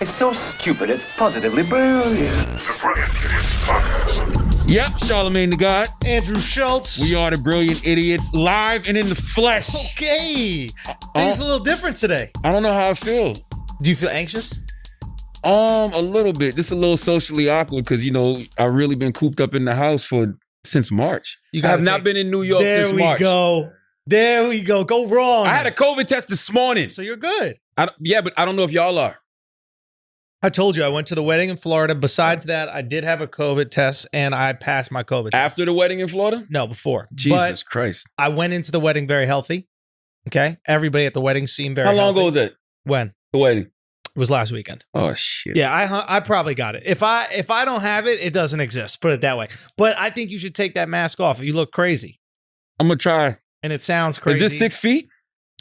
It's so stupid, it's positively brilliant. The Brilliant Idiots Podcast. Yep, Charlamagne the God. Andrew Schulz. We are the Brilliant Idiots, live and in the flesh. Okay. Things a little different today. I don't know how I feel. Do you feel anxious? A little bit. This is a little socially awkward because, you know, I've really been cooped up in the house since March. I have not been in New York since March. There we go. Go wrong. I had a COVID test this morning. So you're good. But I don't know if y'all are. I told you I went to the wedding in Florida. Besides that, I did have a COVID test and I passed my COVID test. After the wedding in Florida? No, before. Jesus Christ. I went into the wedding very healthy. Okay? Everybody at the wedding seemed very healthy. How long ago was that? When? The wedding. It was last weekend. Oh, shit. Yeah, I probably got it. If I don't have it, it doesn't exist. Put it that way. But I think you should take that mask off. You look crazy. I'm going to try. And it sounds crazy. Is this 6 feet?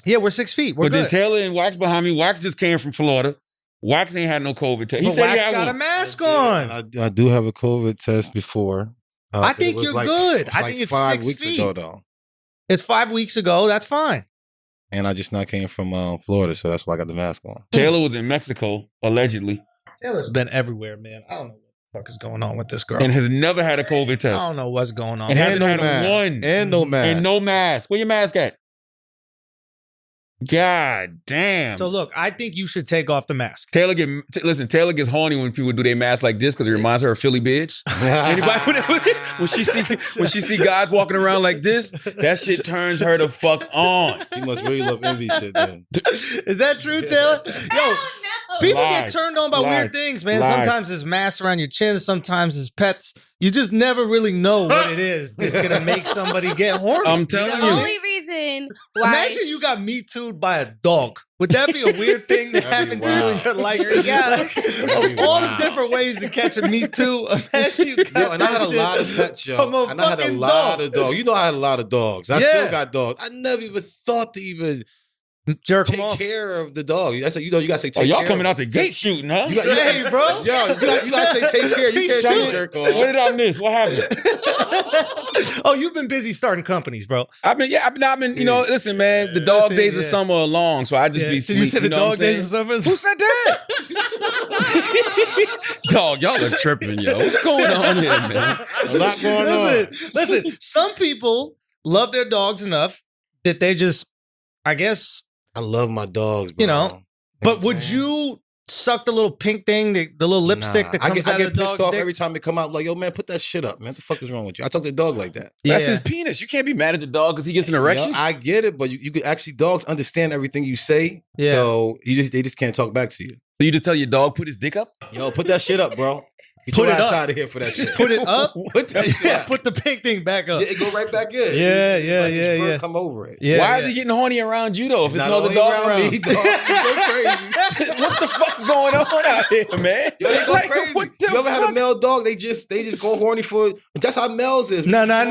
Yeah, we're 6 feet. We're but good. then Taylor and Wax behind me. Wax just came from Florida. Wax ain't had no COVID test. He said Wax got a mask on. I do have a COVID test before. I think you're good. I think it's 5 6 weeks feet. ago, though. It's 5 weeks ago. That's fine. And I just not came from Florida, so that's why I got the mask on. Taylor was in Mexico, allegedly. Taylor's been everywhere, man. I don't know what the fuck is going on with this girl. And has never had a COVID test. I don't know what's going on. And hasn't no had mask. one. And no mask. And no mask. Where your mask at? God damn. So look, I think you should take off the mask. Taylor gets horny when people do their mask like this because it reminds her of Philly bitch. Anybody when she see guys walking around like this, that shit turns her the fuck on. You must really love envy shit then. Is that true, Taylor? Yo, people get turned on by weird things, man. Lies. Sometimes it's masks around your chin, sometimes it's pets. You just never really know what it is that's gonna make somebody get horny. I'm telling The you. only reason why. Imagine you got Me Too'd by a dog. Would that be a weird thing that happened to you in your life? Here we go. Of all the different ways to catch a Me Too, imagine you got Yo, and I had a lot of pets, yo. from a And I had a fucking lot dog. of dogs. You know I had a lot of dogs. I still got dogs. I never even thought to even jerk them take off. care of the dog. That's you know, you gotta say take Oh, y'all care coming of out the gate shooting, huh? Hey, bro. Yo, you gotta say take care. You can't say jerk off. What did I miss? What happened? Oh, you've been busy starting companies, bro. I've been, you know, listen, man, the dog Listen, days of yeah. summer are long, so I just be Did sweet. you say the know what dog I'm days of saying? summer? Who said that? Dog, y'all are tripping, yo. What's going on here, man? A lot going on. Listen, some people love their dogs enough that they just, I guess, I love my dogs, bro. you know. But would you suck the little pink thing, the little lipstick that comes I out get of the pissed dog's off dick? every time it come out. Like, yo, man, put that shit up, man. What the fuck is wrong with you? I talk to the dog like that. That's his penis. You can't be mad at the dog because he gets an erection. Yo, I get it, but you could actually, dogs understand everything you say. Yeah. So they just can't talk back to you. So you just tell your dog put his dick up? Yo, put that shit up, bro. Get Put your it ass up. out of here for that shit. Put it up. Put that shit up. Put the pink thing back up. Yeah, it go right back in. Yeah, It's yeah, like his yeah, fur yeah. Come over it. Yeah, Why yeah. is he getting horny around you though? If it's Not another only dog around around. me, dog. He go crazy. What the fuck's going on out here, man? Yo, they go Like, crazy. what the You ever had a fuck? male dog? They just go horny for. That's how males is. No. No.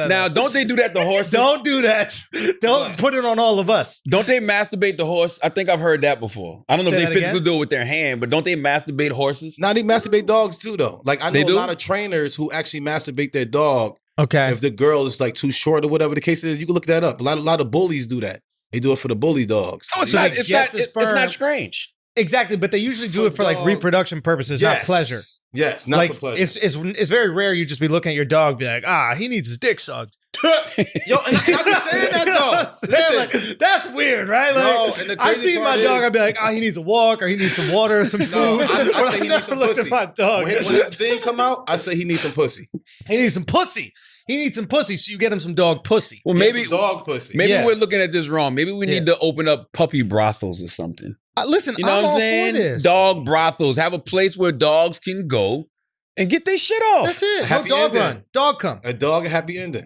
Now, don't they do that to horses? Don't do that. Don't put it on all of us. Don't they masturbate the horse? I think I've heard that before. I don't know Say if that they physically again? do it with their hand, but don't they masturbate horses? Now they masturbate dogs too, though. Like I know They a do? lot of trainers who actually masturbate their dog. Okay. If the girl is like too short or whatever the case is, you can look that up. A lot of bullies do that. They do it for the bully dogs. So it's So not. they It's get not. the It's sperm. not strange. Exactly, but they usually do it for like dog. reproduction purposes, not pleasure. Yes, not Like for pleasure. it's very rare you just be looking at your dog, be like, he needs his dick sucked. Yo, and I'm just saying that though. Listen, Like, that's weird, right? Like, No, and the I crazy see my part dog, is- I'd be like, he needs a walk, or he needs some water or some food. No, I But say he never needs some looked pussy. at my dog. when his thing come out, I say he needs some pussy. He needs some pussy. He needs some pussy, so you get him some dog pussy. Well, Maybe maybe dog pussy. maybe Yeah. we're looking at this wrong. Maybe we need to open up puppy brothels or something. Listen, You know I'm what I'm all saying? for this. Dog brothels. Have a place where dogs can go and get their shit off. That's it. No Happy dog ending. run. Dog come. A dog, a happy ending.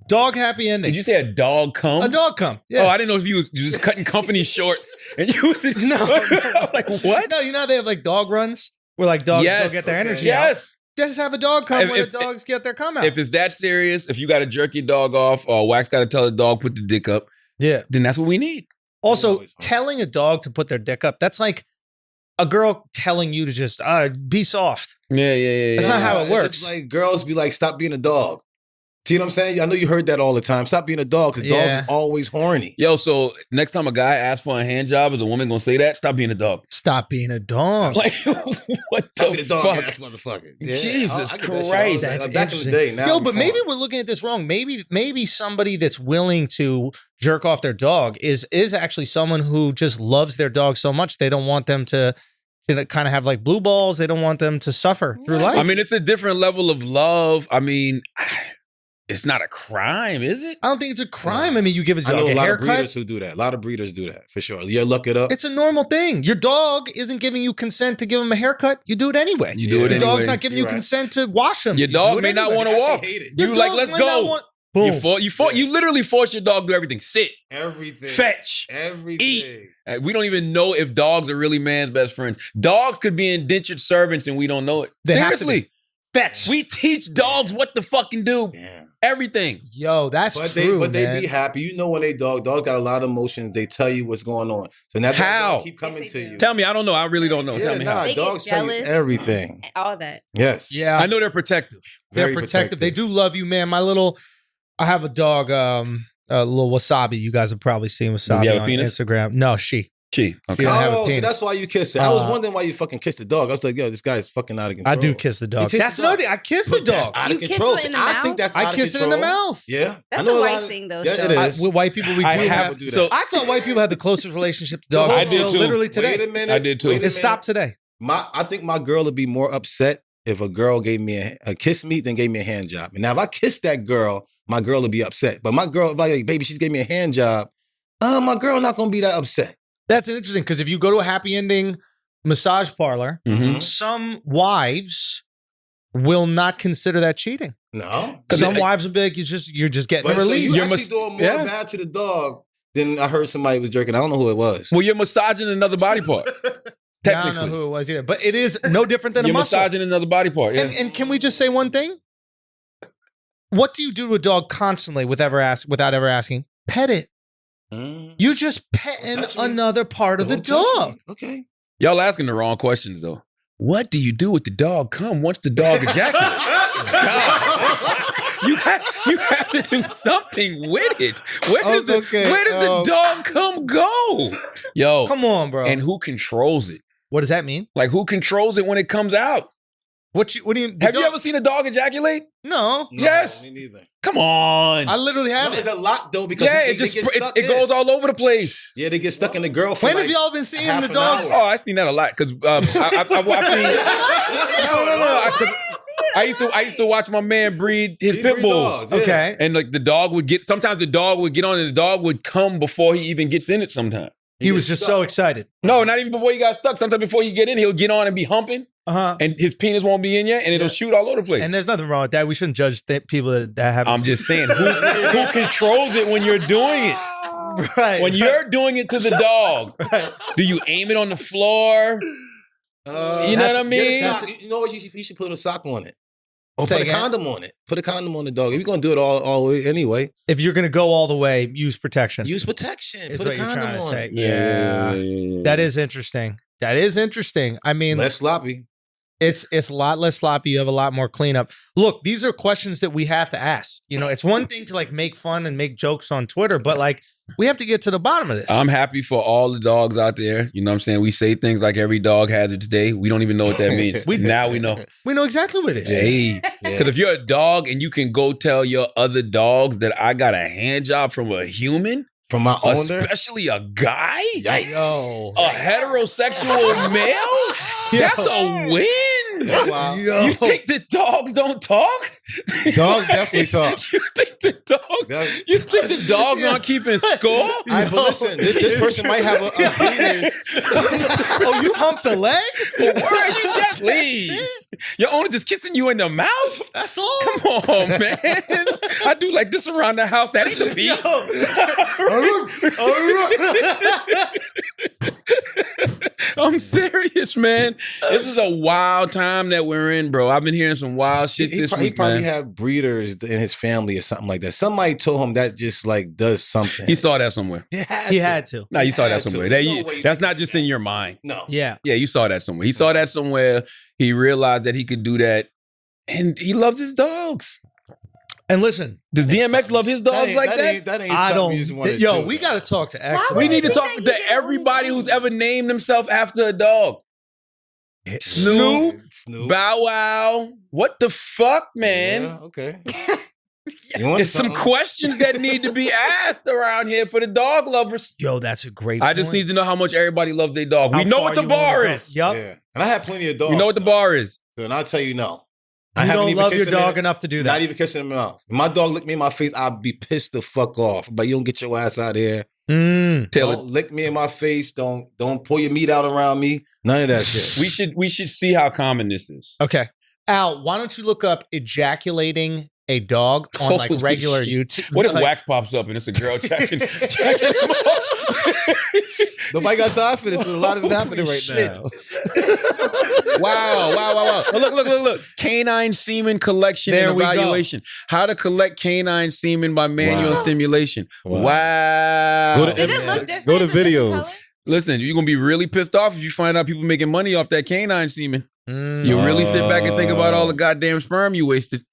Dog happy ending. Did you say a dog come? A dog come. Yeah. Oh, I didn't know if you was just cutting company short. And you was No. I'm like, what? No, you know how they have like dog runs where like dogs go get their energy out. Yes. Just have a dog come where If- the dogs get their come out. If it's that serious, if you got to jerk your dog off or Wax got to tell the dog put the dick up, yeah. then that's what we need. Also, telling a dog to put their dick up, that's like a girl telling you to just be soft. Yeah. That's not how it works. It's like girls be like, stop being a dog. See what I'm saying? I know you heard that all the time. Stop being a dog because dogs is always horny. Yo, so next time a guy asks for a hand job, is a woman gonna say that? Stop being a dog. Stop being a dog. Like, what Stop the being a dog fuck? ass motherfucker. Yeah, Jesus I get that shit all Christ. the time. That's Back in the interesting. day. Now Yo, I'm but maybe fine. we're looking at this wrong. Maybe somebody that's willing to jerk off their dog is actually someone who just loves their dog so much they don't want them to kind of have like blue balls. They don't want them to suffer through life. I mean, it's a different level of love. I mean, it's not a crime, is it? I don't think it's a crime. I mean, you give a I dog know a a lot of haircut. breeders who do that. A lot of breeders do that for sure. You look it up. It's a normal thing. Your dog isn't giving you consent to give him a haircut. You do it anyway. You do it Your anyway. dog's not giving you You're right. consent to wash him. Your You do dog it may not anyway. want to I walk. actually hate it. You Your like, dog let's might go. not want- Boom. You literally force your dog to do everything. Sit, Everything. fetch, Everything. eat. We don't even know if dogs are really man's best friends. Dogs could be indentured servants and we don't know it. They have to Seriously. Fetch. We teach dogs what to fucking do. Yeah. Everything. Yo, that's But true, they man. be happy. You know when they dogs got a lot of emotions. They tell you what's going on. So now How? dog keep coming Yes, to they do. you. Tell me, I don't know. I really don't know. Yeah, Tell me how. They get dogs tell you jealous. everything. All that. Yes. Yeah. I know they're protective. They're Very protective. They do love you, man. I have a dog, little Wasabi. You guys have probably seen Does he Wasabi have a on penis? Instagram. No, she. Gee. Okay. don't have a Oh, so penis. that's why you kiss it. I was Uh, wondering why you fucking kiss the dog. I was like, yo, this guy's fucking out of control. I do kiss the dog. You kiss That's the dog? another thing. I kiss the But that's dog. out You of kiss control. it in the I mouth? think that's I out of kiss it in the control. mouth. Yeah. That's I know a lot white of- thing, though, Yeah, it Sean. is. With white people, we do I have. have do that. so I thought white people had the closest relationship to So dogs hold I did until too. literally today. Wait a minute. I did too. Wait a It minute. stopped today. I think my girl would be more upset if a girl gave me a kiss me than gave me a hand job. And now if I kiss that girl, my girl would be upset. But my girl, if I like, baby, she's gave me a hand job. My girl not gonna be that upset. That's interesting because if you go to a happy ending massage parlor, Mhm. some wives will not consider that cheating. No. Some wives will be like, you're just getting a But so release. you You're actually mas- doing more yeah. bad to the dog than I heard somebody was jerking. I don't know who it was. Well, you're massaging another body part. I don't know Technically. who it was either, but it is no different than a You're muscle. massaging another body part. Yeah. And can we just say one thing? What do you do to a dog constantly without ever asking? Pet it. Mm. You just petting Touch me. another part of the Don't touch dog. me. Okay. Y'all asking the wrong questions though. What do you do with the dog come once the dog ejaculates? God. You have to do something with it. Where does, where does the dog come go? Yo. Come on, bro. And who controls it? What does that mean? Like who controls it when it comes out? What do you? Have you ever seen a dog ejaculate? No. No, Yes. Me neither. Come on. I literally No, have it's it. a lot though because Yeah, they, it just they get stuck it goes all over the place. Yeah, they get stuck in the girl for When like have y'all been seeing half the an dogs? hour. Oh, I've seen that a lot because I've seen. No. I used to watch my man breed his He pit breed bulls. dogs, yeah. Okay. And like the dog would get, sometimes the dog would get on and the dog would come before he even gets in it sometimes. He was gets just stuck. so excited. No, not even before he got stuck. Sometimes before he get in, he'll get on and be humping Uh-huh. and his penis won't be in yet and it'll shoot all over the place. And there's nothing wrong with that. We shouldn't judge people that have. I'm just saying, who controls it when you're doing it? right. When you're doing it to the dog, Right. do you aim it on the floor? You know what I mean? Get a sock. You know what? You should put a sock on it. Or Say put a again? condom on it. Put a condom on the dog. If you're gonna do it all the way anyway, If you're gonna go all the way, use protection. use protection. Is Put what a you're condom trying to on say. it. Yeah. That is interesting. That is interesting. I mean, Less sloppy. it's a lot less sloppy. You have a lot more cleanup. Look, these are questions that we have to ask. You know, it's one thing to like make fun and make jokes on Twitter, but like we have to get to the bottom of this. I'm happy for all the dogs out there. You know what I'm saying? We say things like every dog has its day. We don't even know what that means. Now we know. We know exactly what it is. Hey, because if you're a dog and you can go tell your other dogs that I got a hand job from a human, From my owner. especially a guy, Yikes. a heterosexual male, that's a win. Wow. You think the dogs don't talk? Dogs definitely talk. You think the dogs? That- You think the dogs aren't keeping score? All right, but listen, this person might have a breeder's. Oh, you humped the leg? Where are you that? Please. Your owner just kissing you in the mouth? That's all. Come on, man. I do like this around the house. That ain't the peep. I'm serious, man. This is a wild time that we're in, bro. I've been hearing some wild shit He this probably, week, man. have breeders in his family or something like that. Somebody told him that just like does something. He saw that somewhere. He Had to. No, you saw that Had to. somewhere. There's no way you That's can not do just that. in your mind. No. Yeah. Yeah, you saw that somewhere. He saw that somewhere. He realized that he could do that, and he loves his dogs. And listen, Does DMX love his dogs like that? That ain't I something don't. you just wanna Yo, do, we though. got to talk to X. Why about We would need to you talk think to he did all everybody these who's things? ever named himself after a dog. it. Snoop, Snoop. Bow Wow. What the fuck, man? Yeah, okay. You want There's some something? questions that need to be asked around here for the dog lovers. Yo, that's a great. I just point. need to know how much everybody loves their dog. How We know far what the you willing to bar go. is. Yup. Yeah. And I had plenty of dogs. We know what the though. bar is. And I'll tell you no. You haven't don't even love your kissed him dog in- enough to do that. Not even kissing him enough. If my dog licked me in my face, I'd be pissed the fuck off. But you don't get your ass out of here. Taylor, Don't lick me in my face. Don't pull your meat out around me. None of that shit. we should see how common this is. Okay. Al, why don't you look up ejaculating a dog on like Holy regular shit. YouTube? What if like, wax pops up and it's a girl checking him off? Nobody got time for this. There's a lot is happening right shit. now. Wow. Oh, look. Canine semen collection There and we go. evaluation. How to collect canine semen by manual Wow. stimulation. Wow. Wow. Go to- Does it look different? Go to Is it different videos. color? Listen, you're going to be really pissed off if you find out people making money off that canine semen. You really sit back and think about all the goddamn sperm you wasted.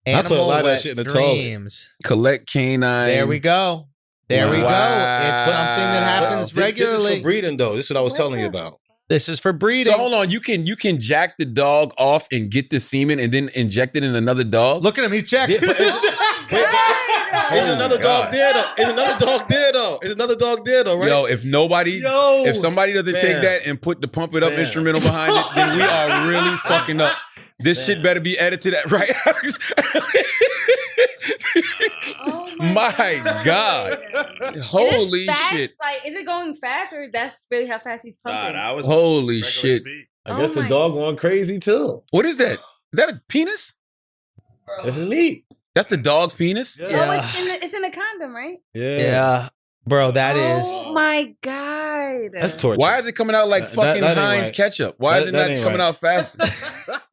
I put a lot of that wet shit in the toilet. dreams. Collect canine. There we go. There we go. Wow. It's something that happens This regularly. is for breeding, though. This is what I was telling you about. This is for breeding. So hold on, you can jack the dog off and get the semen and then inject it in another dog? Look at him. He's jacking. Yeah, but There's another dog there, though. There's another dog there, though, right? Yo, if somebody doesn't take Fam. that and put the pump it up Fam. instrumental behind it, then we are really fucking up. This shit better be edited at right. Oh My God. Holy Is it fast? shit. Like, is it going fast or that's really how fast he's pumping? Nah, that was Holy regular shit. speed. I guess Oh the my- dog going crazy, too. What is that? Is that a penis? This is neat. That's the dog's penis? Yeah. Oh, it's in a condom, right? Yeah. Bro, that is. Oh my God. That's torture. Why is it coming out like That- fucking that ain't Heinz right. ketchup? Why is That- it that not ain't coming right. out faster?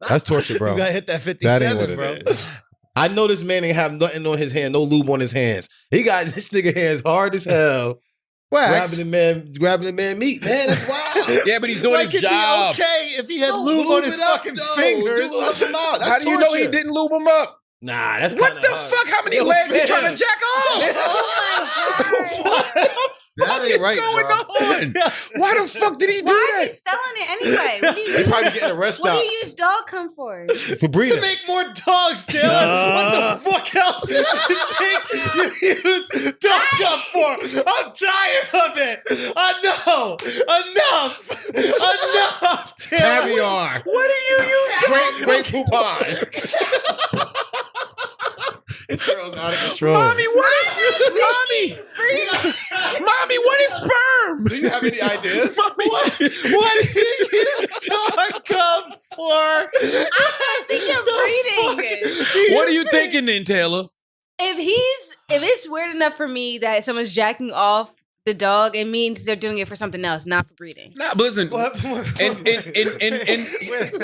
That's torture, bro. You got to hit that That 57, ain't what it bro. is. I know this man ain't have nothing on his hand, no lube on his hands. He got this nigga hands hard as hell, Wax. grabbing the man meat. Man, that's wild. Yeah, but he's doing Like, his it'd be job. okay if he had No, lube on his it up, fucking though. fingers. Do help him out. That's How do you know he torture. didn't lube him up? Nah, that's What kinda the hard. fuck? How many Yo, legs he fam. trying to jack off? Oh my God. That What ain't is right, going bro. on? Why the fuck did he do Why that? is he selling it anyway? What do you He use? probably getting arrested What do out you use dog cum for? for To breeding. make more dogs, Taylor. What the fuck else do you think you use dog cum for? I'm tired of it. Enough, Taylor. Caviar. What do you use? Great coupon. This girl's out of control. Mommy, what is Mommy, what is sperm? Do you have any ideas? What do you use dog cum for? I think you're breeding. What are you thinking then, Taylor? If it's weird enough for me that someone's jacking off the dog, it means they're doing it for something else, not for breeding. Nah, but listen, and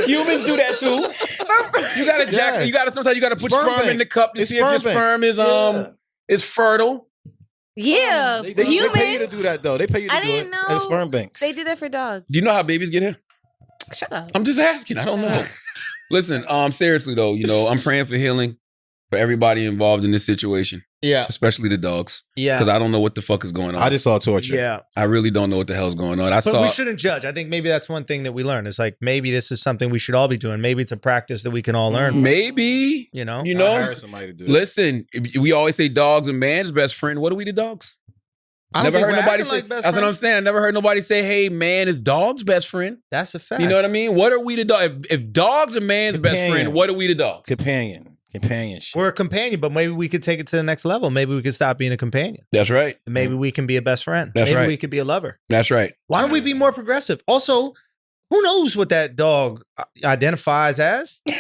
humans do that too. You gotta jack. Yes. Sometimes you gotta put Sperm sperm bank. in the cup to It's see if your sperm bank. sperm is Yeah. is fertile. Yeah, They humans. pay you to do that, though. They pay you to I do didn't it. know And sperm banks. They do that for dogs. Do you know how babies get here? Shut up. I'm just asking. I don't know. Listen, seriously though, I'm praying for healing for everybody involved in this situation, Yeah. especially the dogs, Yeah. because I don't know what the fuck is going on. I just saw torture. Yeah. I really don't know what the hell's going on. But we shouldn't judge. I think maybe that's one thing that we learned. It's like maybe this is something we should all be doing. Maybe it's a practice that we can all learn from, maybe, you know? you I know. hired somebody to do it. Listen, we always say dogs and man's best friend. What are we to dogs? I don't Never think heard we're nobody acting say. like best That's what I'm friends. saying. I never heard nobody say, "Hey, man is dog's best friend." That's a fact. You know what I mean? What are we to dog? If dogs are man's best Companion. friend, what are we to dogs? Companionship. We're a companion, but maybe we could take it to the next level. Maybe we could stop being a companion. That's right. Maybe we can be a best friend. That's maybe right. we could be a lover. That's right. Why don't we be more progressive? Also, who knows what that dog identifies as? You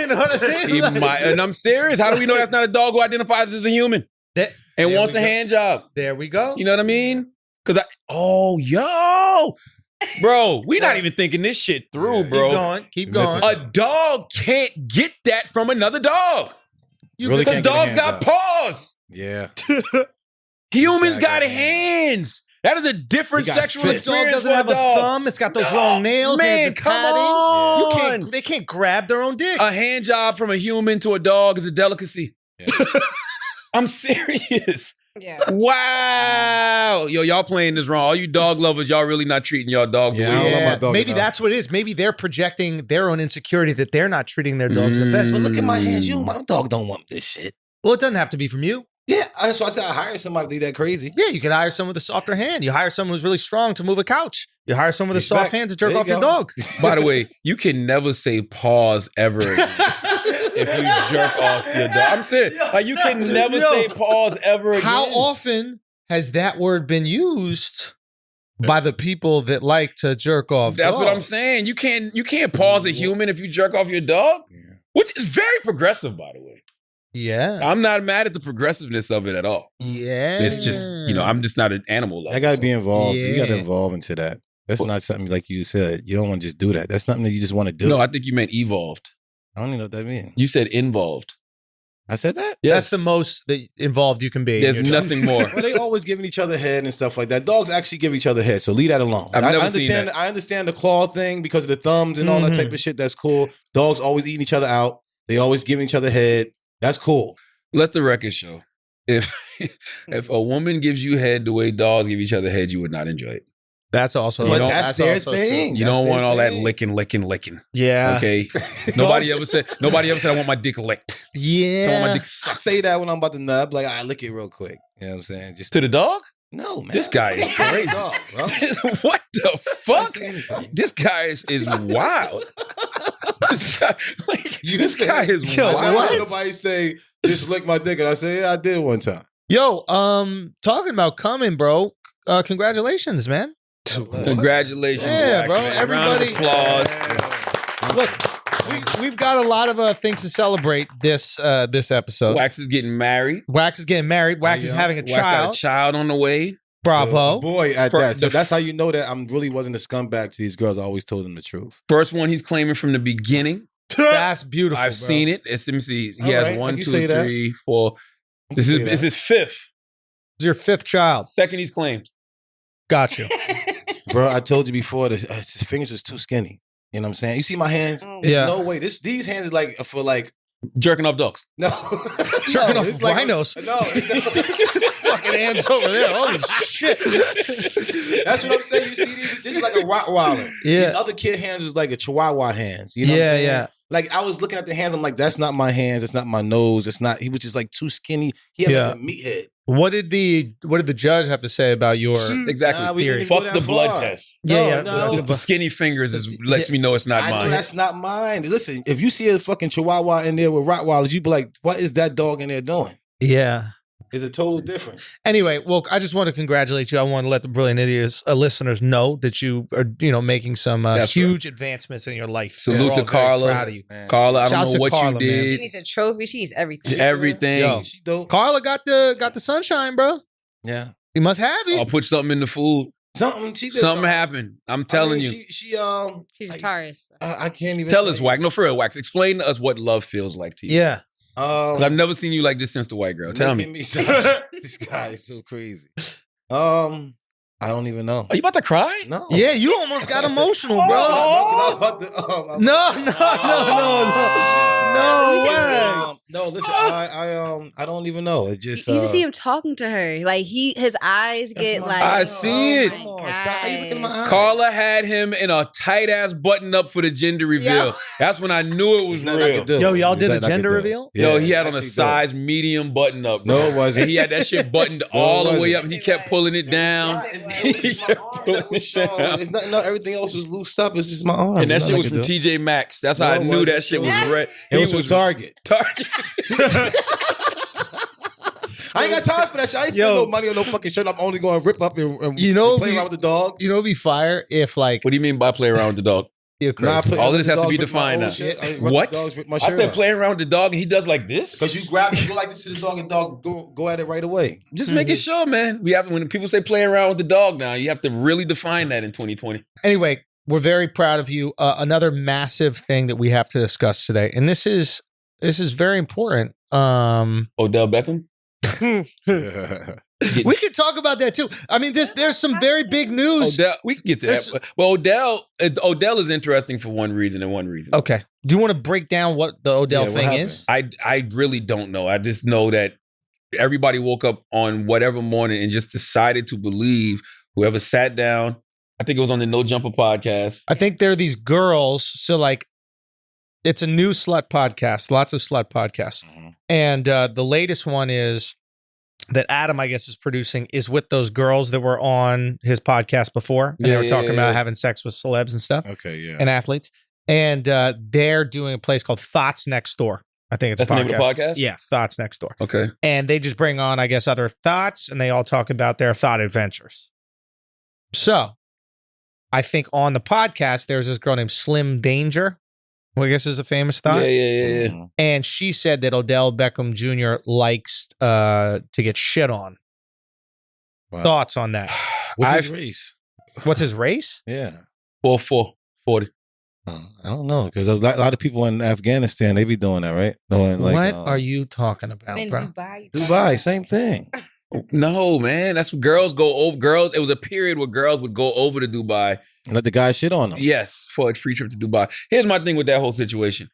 know what I He mean? Like, might- and I'm serious. How do we know that's not a dog who identifies as a human that- and there wants we a go. hand job? There we go. You know what I mean? Because bro, we not even thinking this shit through, Yeah. bro. Keep going. Listen. A dog can't get that from another dog. You really Because can't get a dogs hand got job. paws. Yeah. Humans Gotta got get hands. That is a different He got sexual fists. Dog experience doesn't for have a dog. a thumb. It's got those long nails. Man, it has the come padding. on. They can't grab their own dicks. A hand job from a human to a dog is a delicacy. Yeah. I'm serious. Yeah. Wow. Yo, y'all playing this wrong. All you dog lovers, y'all really not treating y'all dogs Yeah, the I way don't you love my dog Maybe enough. that's what it is. Maybe they're projecting their own insecurity that they're not treating their dogs the best. But look at my hands. My dog don't want this shit. Well, it doesn't have to be from you. Yeah, that's why I said I hire somebody to be that crazy. Yeah, you could hire someone with a softer hand. You hire someone who's really strong to move a couch. You hire someone with a Respect. soft hand to jerk There off you your go. dog. By the way, you can never say pause ever again if you jerk off your dog. I'm serious. Like, you can never say pause ever again. How often has that word been used by the people that like to jerk off That's what I'm dogs? saying. You can't pause a human if you jerk off your dog, which is very progressive, by the way. Yeah. I'm not mad at the progressiveness of it at all. Yeah. It's just, I'm just not an animal lover. I got to be involved. You got to Yeah. involve into that. That's not something like you said. You don't want to just do that. That's nothing that you just want to do. No, I think you meant evolved. I don't even know what that means. You said involved. I said that? That's the most that involved you can be. in There's your nothing more. Well, they always giving each other head and stuff like that. Dogs actually give each other head, so leave that alone. I've never I seen understand. that. I understand the claw thing because of the thumbs and all that type of shit. That's cool. Dogs always eating each other out. They always giving each other head. That's cool. Let the record show. If a woman gives you head the way dogs give each other head, you would not enjoy it. That's also. But don't- that's their also thing. true. You That's don't their want all that thing. licking. Yeah. Okay. Nobody ever said I want my dick licked. I want my Yeah. dick I sucked. say that when I'm about to nut. I'm like, I lick it real quick. You know what I'm saying? Just To the dog? no, man. This guy is crazy. Dog, bro. What the I fuck? say anything. This guy is wild. This guy, You this said- guy is Yo, I never wild. heard nobody say just lick my dick, and I say, yeah, I did one time. Yo, talking about coming, bro. Congratulations, man. Congratulations, Yeah, Wax, bro. man. Round of Everybody- applause. Look, we've got a lot of things to celebrate this episode. Wax is getting married. Wax is getting married. Wax is having a Wax got child. a child on the way. Bravo. Boy, at For that. So the- that's how you know that I really wasn't a scumbag to these girls. I always told them the truth. First one he's claiming from the beginning. That's beautiful. I've bro. seen it. Let me see. He All has right, 1, you 2, say that. 3, 4. This say is that. this is fifth. It's your fifth child. Second he's claimed. Got you. Bro, I told you before, his fingers was too skinny. You know what I'm saying? You see my hands? Oh. There's Yeah. no way. These hands is like for like Jerking off dogs. no. Jerking No, off it's like- rhinos. No, Fucking hands over there. Holy shit. that's what I'm saying. You see these? This is like a Rottweiler. Yeah. These other kid hands is like a Chihuahua hands. You know what I'm Yeah, saying? yeah. Like I was looking at the hands, I'm like, that's not my hands. That's not my nose. It's not. He was just like too skinny. He had Yeah. like a meathead. What did the judge have to say about your? Exactly. Nah, we didn't even Fuck go the that blood far. test. Yeah, No. Just the skinny fingers lets me know it's not I know mine. that's not mine. Listen, if you see a fucking Chihuahua in there with Rottweilers, you be like, what is that dog in there doing? Yeah. It's a total difference. Anyway, well, I just want to congratulate you. I want to let the Brilliant Idiots listeners know that you are, making some That's huge advancements in your life. Salute We're to all very Carla. proud of you. Man. Carla, I Shouts don't to know what Carla, you man. She did. needs a trophy. She needs everything. Everything. Yo. She dope. Carla got the sunshine, bro. Yeah. You must have it. I'll put something in the food. Something. She did Something happened. I'm telling you. She's a Taurus. I can't even Tell us, Wax. No, for real, Wax. Explain to us what love feels like to you. Yeah. 'Cause I've never seen you like this since the white girl. Tell me. This guy is so crazy. I don't even know. Are you about to cry? No. Yeah, you almost got emotional, bro. No, No way. No, listen, I don't even know. It's just You just see him talking to her. Like his eyes get my- like. I see it. Come on, stop. How you looking in my eyes? Carla had him in a tight ass button up for the gender reveal. Yo. That's when I knew it was There's nothing I real. could do. Yo, y'all There's did a nothing I could gender do. reveal? Yo, he had on a actually size medium button up. Bro. No, it wasn't. And he had that shit buttoned all the way up, and he kept pulling it down. It's my arms that was showing. It's nothing. No, everything else was loose up. It's just my arms. And that There's shit was nothing from I could do. TJ Maxx. That's how No, I it knew wasn't. that shit was red. It was from Target. Target. I ain't got time for that shit. I ain't spend no money on no fucking shirt. I'm only going to rip up and play around with the dog. You know, it'd be fire if like What do you mean by play around with the dog? you're crazy. All of this has to be defined now. What? My I shirt said play around with the dog, and he does like this. Because you grab it, go like this to the dog, and dog go at it right away. Just making sure, man. We have when people say play around with the dog now, you have to really define that in 2020. Anyway, we're very proud of you. Another massive thing that we have to discuss today, and this is very important. Odell Beckham. We could talk about that too. I mean, there's some very big news. Odell, we can get to that. Well, Odell is interesting for one reason and one reason. Okay. Do you want to break down what the Odell thing happened? is? I really don't know. I just know that everybody woke up on whatever morning and just decided to believe whoever sat down. I think it was on the No Jumper podcast. I think there are these girls. So like, it's a new slut podcast. Lots of slut podcasts, and the latest one is that Adam, I guess, is producing is with those girls that were on his podcast before, and they were talking about having sex with celebs and stuff. Okay, yeah. And athletes, and they're doing a place called Thoughts Next Door. I think it's That's a the podcast. name of the podcast? Yeah, Thoughts Next Door. Okay. And they just bring on, I guess, other thoughts, and they all talk about their thought adventures. So, I think on the podcast, there's this girl named Slim Danger, who I guess is a famous thought. Yeah. And she said that Odell Beckham Jr. likes to get shit on. Wow. Thoughts on that? What's his race? What's his race? Yeah. 4'4", 40. I don't know, because a lot of people in Afghanistan, they be doing that, right? Doing What are you talking about, In bro? Dubai, same thing. No, man. That's what girls go over. It was a period where girls would go over to Dubai. Let the guy shit on them. Yes, for a free trip to Dubai. Here's my thing with that whole situation.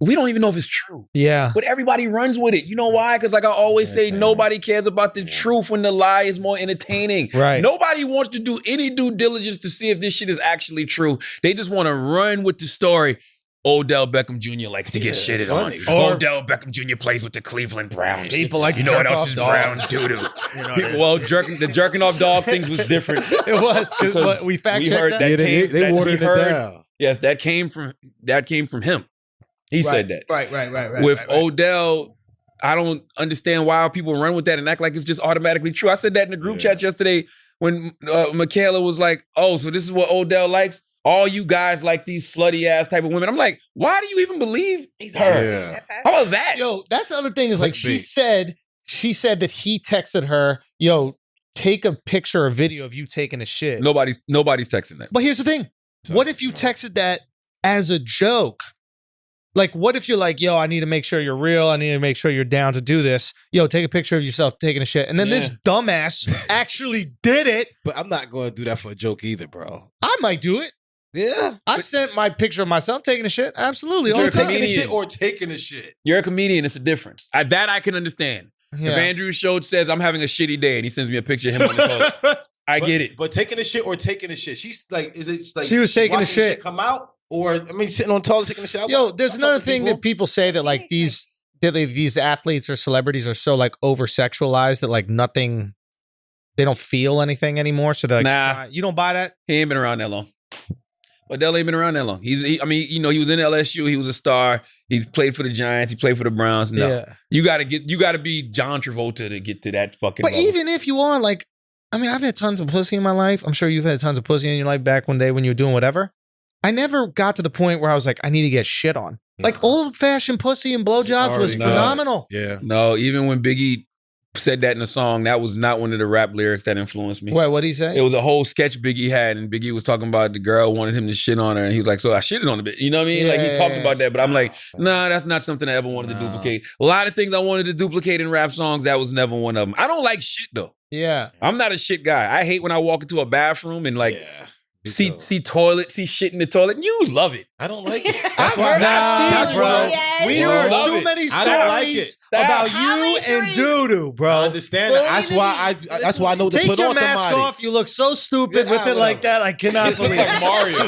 We don't even know if it's true. Yeah. But everybody runs with it. You know why? Because like I always say, nobody cares about the truth when the lie is more entertaining. Right. Nobody wants to do any due diligence to see if this shit is actually true. They just want to run with the story. Odell Beckham Jr. likes to get shitted on. Or Odell Beckham Jr. plays with the Cleveland Browns. People like to You know what jerk else off is dogs. Browns do? Well, the jerking off dog things was different. It was because we fact checked heard that. Yeah, they that watered we it heard- down. Yes, that came from him. He said that. Right. With Odell, I don't understand why people run with that and act like it's just automatically true. I said that in the group chat yesterday when Michaela was like, "Oh, so this is what Odell likes? All you guys like these slutty ass type of women." I'm like, why do you even believe Exactly. her? Yeah. That's how How about that? Yo, that's the other thing is like she Clickbait. said that he texted her, "Yo, take a picture or video of you taking a shit." Nobody's texting that. But here's the thing. What if you texted that as a joke? Like, what if you're like, yo, I need to make sure you're real. I need to make sure you're down to do this. Yo, take a picture of yourself taking a shit. And then this dumbass actually did it. But I'm not going to do that for a joke either, bro. I might do it. Yeah. I've sent my picture of myself taking a shit. Absolutely. All You're the time. taking a shit or taking a shit. You're a comedian. It's a difference. That I can understand. Yeah. If Andrew Schulz says, I'm having a shitty day, and he sends me a picture of him on the toilet, I get it. But taking a shit or taking a shit. She's like, is it like She was taking a watching the shit. come out? Or, I mean, sitting on the toilet taking a shower? Yo, there's I'm another talking thing that people say that like these athletes or celebrities are so like over sexualized that like nothing, they don't feel anything anymore. So they're like, Nah. you don't buy that? He ain't been around that long. Odell ain't been around that long. He was in LSU. He was a star. He's played for the Giants. He played for the Browns. No, Yeah. you gotta be John Travolta to get to that fucking But level. even if you are like, I mean, I've had tons of pussy in my life. I'm sure you've had tons of pussy in your life back one day when you were doing whatever. I never got to the point where I was like, I need to get shit on. Like old fashioned pussy and blowjobs was Already got it. phenomenal. Yeah. No, even when Biggie said that in a song, that was not one of the rap lyrics that influenced me. What'd he say? It was a whole sketch Biggie had, and Biggie was talking about the girl wanted him to shit on her, and he was like, so I shitted on a bit. You know what I mean? Like, he talked about that, but I'm like, nah, that's not something I ever wanted to duplicate. A lot of things I wanted to duplicate in rap songs, that was never one of them. I don't like shit, though. Yeah. I'm not a shit guy. I hate when I walk into a bathroom and, like, see shit in the toilet. You love it. I don't like it. That's why That's right. Yes. We Bro, heard love too it. many I don't like stories it. about How you many and stories? doo-doo, bro. I understand that. That's why I know to Take put your on mask somebody. off. You look so stupid Yeah, with it like that. I cannot believe it. like Mario.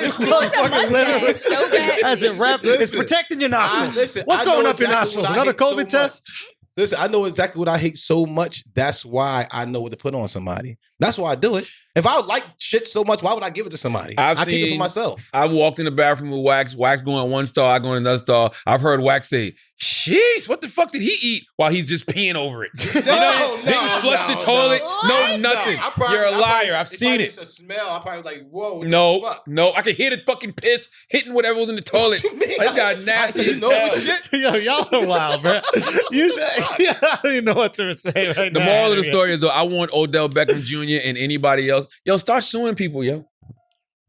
This What's a motherfucker literally mustache? So bad. as it wrap, it's protecting your nostrils. What's I know going up your exactly nostrils? what I Another hate so COVID test? Listen, I know exactly what I hate so much. That's why I know what to put on somebody. That's why I do it. If I like shit so much, why would I give it to somebody? I keep it for myself. I've walked in the bathroom with Wax going one stall, I go in another stall. I've heard Wax say, "Sheesh, what the fuck did he eat?" While he's just peeing over it. Didn't flush the toilet. No, nothing. You're a liar. I've seen it. It's a smell. I'm probably like, whoa. What No, the fuck? no, I could hear the fucking piss hitting whatever was in the toilet. What you mean? Like, got nasty as hell. Shit. Yo, y'all are wild, bro. I don't even know what to say right The now. moral of the story is though, I want Odell Beckham Jr. and anybody else. Yo, start suing people, yo.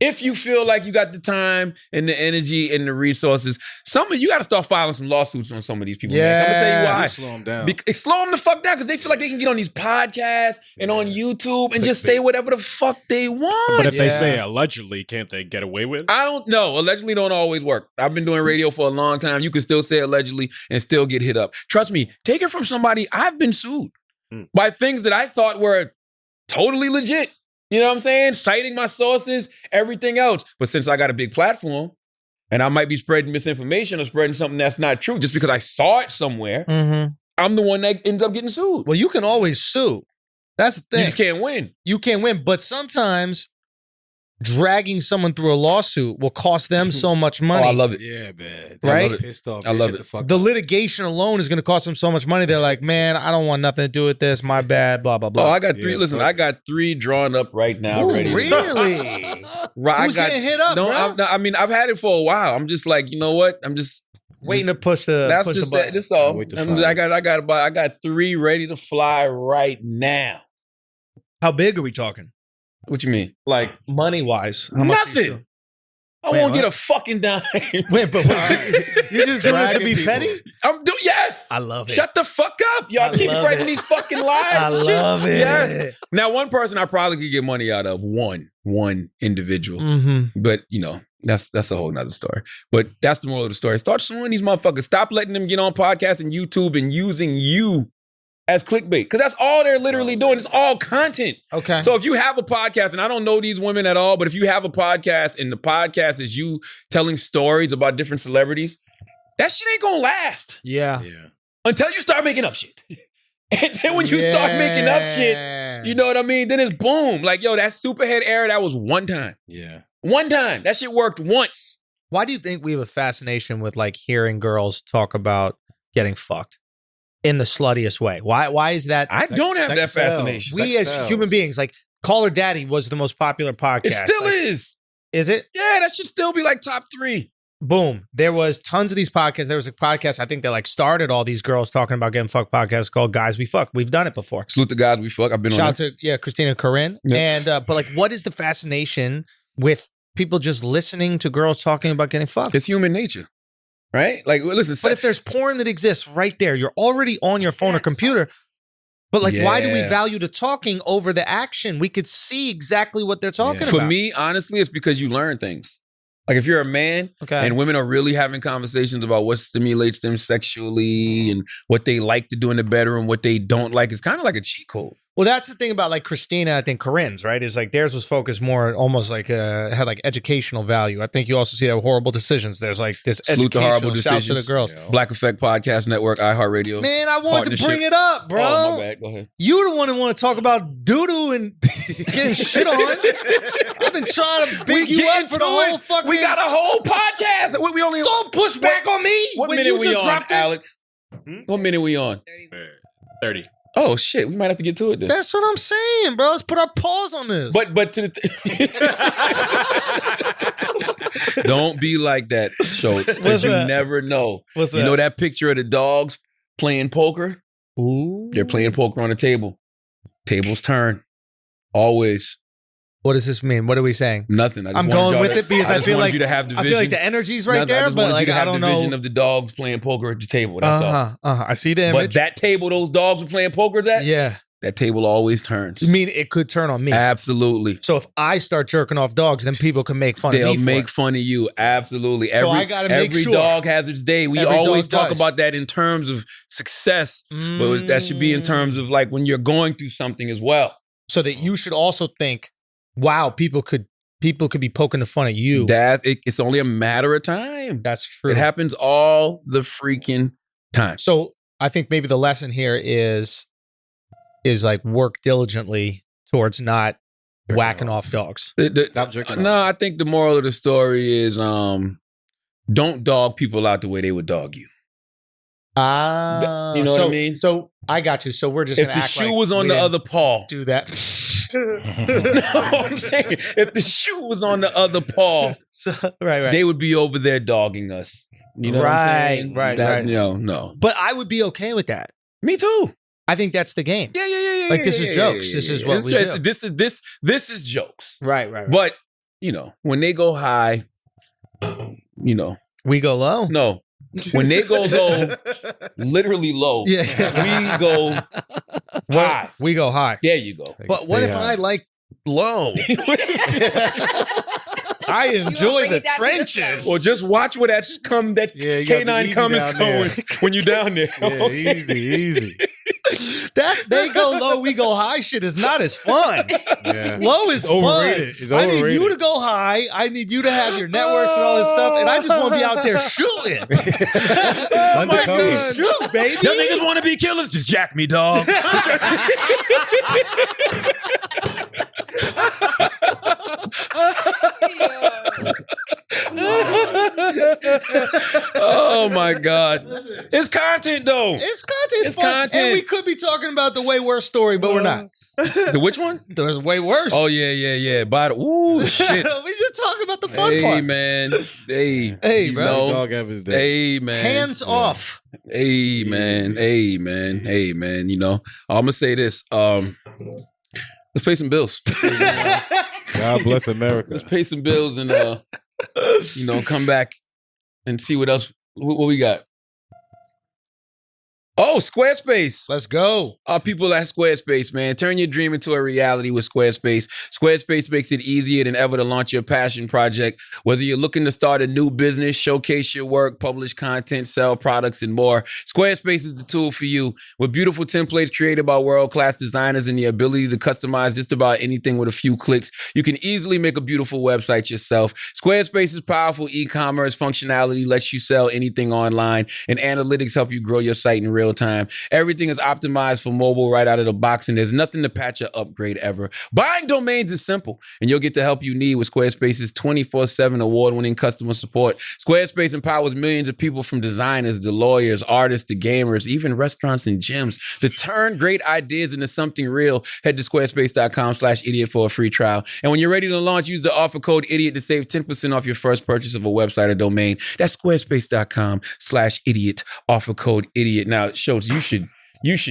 If you feel like you got the time and the energy and the resources, you got to start filing some lawsuits on some of these people. Man. I'm gonna tell you why. Slow them down. Slow them the fuck down because they feel like they can get on these podcasts and on YouTube and just say whatever the fuck they want. But if they say allegedly, can't they get away with? I don't know. Allegedly don't always work. I've been doing radio for a long time. You can still say allegedly and still get hit up. Trust me, take it from somebody. I've been sued by things that I thought were totally legit. You know what I'm saying? Citing my sources, everything else. But since I got a big platform and I might be spreading misinformation or spreading something that's not true just because I saw it somewhere, I'm the one that ends up getting sued. Well, you can always sue. That's the thing. You just can't win. You can't win. But sometimes dragging someone through a lawsuit will cost them so much money. Oh, I love it. Yeah, man. Right? I love it. Pissed off. I love it. The litigation alone is going to cost them so much money. They're like, man, I don't want nothing to do with this. My bad, blah, blah, blah. Oh, I got three. Listen, I got three drawn up right now. Ooh, ready. really? Right, Who's getting hit up, bro? I mean, I've had it for a while. I'm just like, you know what? I'm just waiting to push the That's push just the button. That's all. Wait to I got three ready to fly right now. How big are we talking? What you mean? Like money-wise? How much Nothing. you I Wait, won't what? get a fucking dime. Wait, but you just doing it to be Dragging petty? people. I'm doing yes. I love it. Shut the fuck up. Y'all I keep love spreading it. these fucking lies. I and shit. love it. Yes. Now, one person I probably could get money out of, one individual. Mm-hmm. But you know, that's a whole nother story. But that's the moral of the story. Start suing these motherfuckers. Stop letting them get on podcasts and YouTube and using you as clickbait. Because that's all they're literally doing. It's all content. Okay. So if you have a podcast, and I don't know these women at all, but if you have a podcast and the podcast is you telling stories about different celebrities, that shit ain't gonna last Yeah. Yeah. until you start making up shit. And then when you start making up shit, you know what I mean? Then it's boom. Like, yo, that Superhead era, that was one time. Yeah. One time. That shit worked once. Why do you think we have a fascination with like hearing girls talk about getting fucked in the sluttiest way? Why is that? I don't have that sex sells. fascination. We Sex as sells. human beings, like Call Her Daddy was the most popular podcast. It still Like, is. Is it? Yeah, that should still be like top 3. Boom. There was tons of these podcasts. There was a podcast, I think, that like started all these girls talking about getting fucked podcast called Guys We Fuck. We've done it before. Salute the guys we fuck. I've been Shout on out it. to Christina and Corinne. Yeah. And but like, what is the fascination with people just listening to girls talking about getting fucked? It's human nature, right? Like, listen, But if there's porn that exists right there, you're already on your phone or computer. But like, why do we Yeah. value the talking over the action? We could see exactly what they're talking Yeah. for about. me, honestly, it's because you learn things. Like if you're a man Okay. and women are really having conversations about what stimulates them sexually and what they like to do in the bedroom, what they don't like, it's kind of like a cheat code. Well, that's the thing about like Christina, I think Corinne's, right? Is like theirs was focused more almost like had like educational value. I think you also see that with Horrible Decisions. There's like this Salute to Horrible educational shout to the Decisions. girls. Yeah. Black Effect Podcast Network, iHeartRadio. Man, I wanted to Partnership. bring it up, bro. Oh, my bad. Go ahead. You the one who want to talk about doo-doo and getting shit on. I've been trying to big you up for the whole fucking... We got a whole podcast. We only Don't push back on me What when minute you we just on, dropped it. Alex? What minute we on? 30. Oh shit, we might have to get to it then. That's what I'm saying, bro. Let's put our pause on this. But to the don't be like that, Schulz, What's because you that? never know. What's You that? know that picture of the dogs playing poker? Ooh. They're playing poker on the table. Tables turn. Always. What does this mean? What are we saying? Nothing. I just I'm wanted going y'all with to- it because I just feel wanted like you to have the I vision. feel like the energy's right Nothing. there, just but wanted like you to I have don't the vision know. of the dogs playing poker at the table. That's all. I see the But image. that table those dogs were playing pokers at, Yeah. that table always turns. You mean it could turn on me? Absolutely. So if I start jerking off dogs, then people can make fun They'll of me for make it. fun of you. Absolutely. So I gotta make every sure. dog has its day. We Every always dog talk does. about that in terms of success, but that should be in terms of like when you're going through something as well. So that you should also think, wow, people could be poking the fun at you. It's only a matter of time. That's true. It happens all the freaking time. So I think maybe the lesson here is like work diligently towards not Jerking whacking off. off dogs. Stop jerking No, off. I think the moral of the story is don't dog people out the way they would dog you. You know what I mean? So I got you. So we're just If gonna the act shoe like was on we the didn't other paw, do that. no, I'm saying if the shoe was on the other paw, So, right. they would be over there dogging us. You know what I'm saying? Right. No. But I would be okay with that. Me too. I think that's the game. Yeah. Like, this is jokes. This is what we do. This is jokes. Right. But when they go high, We go low. no. When they go low, literally low, Yeah. we go high. We go high. There you go. But what if I like low? I enjoy bring the it down to the trenches. Or just watch where that Yeah, you gotta be canine easy cum is down going there. when you're down there. Yeah, easy. That they go low, we go high shit is not as fun. Yeah. Low is overrated. fun. It's I need overrated. you to go high. I need you to have your networks and all this stuff. And I just want to be out there shooting. Undercover. Shoot, baby. Y'all niggas want to be killers? Just jack me, dog. Oh my God. It's content though. It's content. It's fun. content. And we could be talking about the way worse story, but we're not. The which one? There's way worse. Oh yeah. By the shit. We just talking about the fun Hey part. man. Hey. Hey, you bro. know, Dog Evans Day. Hey man. Hands off. Hey man. Hey man. Hey man. I'm gonna say this. Let's pay some bills. God bless America. Let's pay some bills and come back and see what else what we got. Oh, Squarespace. Let's go. People at Squarespace, man. Turn your dream into a reality with Squarespace. Squarespace makes it easier than ever to launch your passion project. Whether you're looking to start a new business, showcase your work, publish content, sell products, and more, Squarespace is the tool for you. With beautiful templates created by world-class designers and the ability to customize just about anything with a few clicks, you can easily make a beautiful website yourself. Squarespace's powerful e-commerce functionality lets you sell anything online, and analytics help you grow your site in real time. Everything is optimized for mobile right out of the box, and there's nothing to patch or upgrade ever. Buying domains is simple, and you'll get the help you need with Squarespace's 24/7 award-winning customer support. Squarespace empowers millions of people, from designers to lawyers, artists to gamers, even restaurants and gyms, to turn great ideas into something real. Head to squarespace.com/idiot for a free trial. And when you're ready to launch, use the offer code IDIOT to save 10% off your first purchase of a website or domain. That's squarespace.com/idiot, offer code IDIOT. Now, Schulz, you should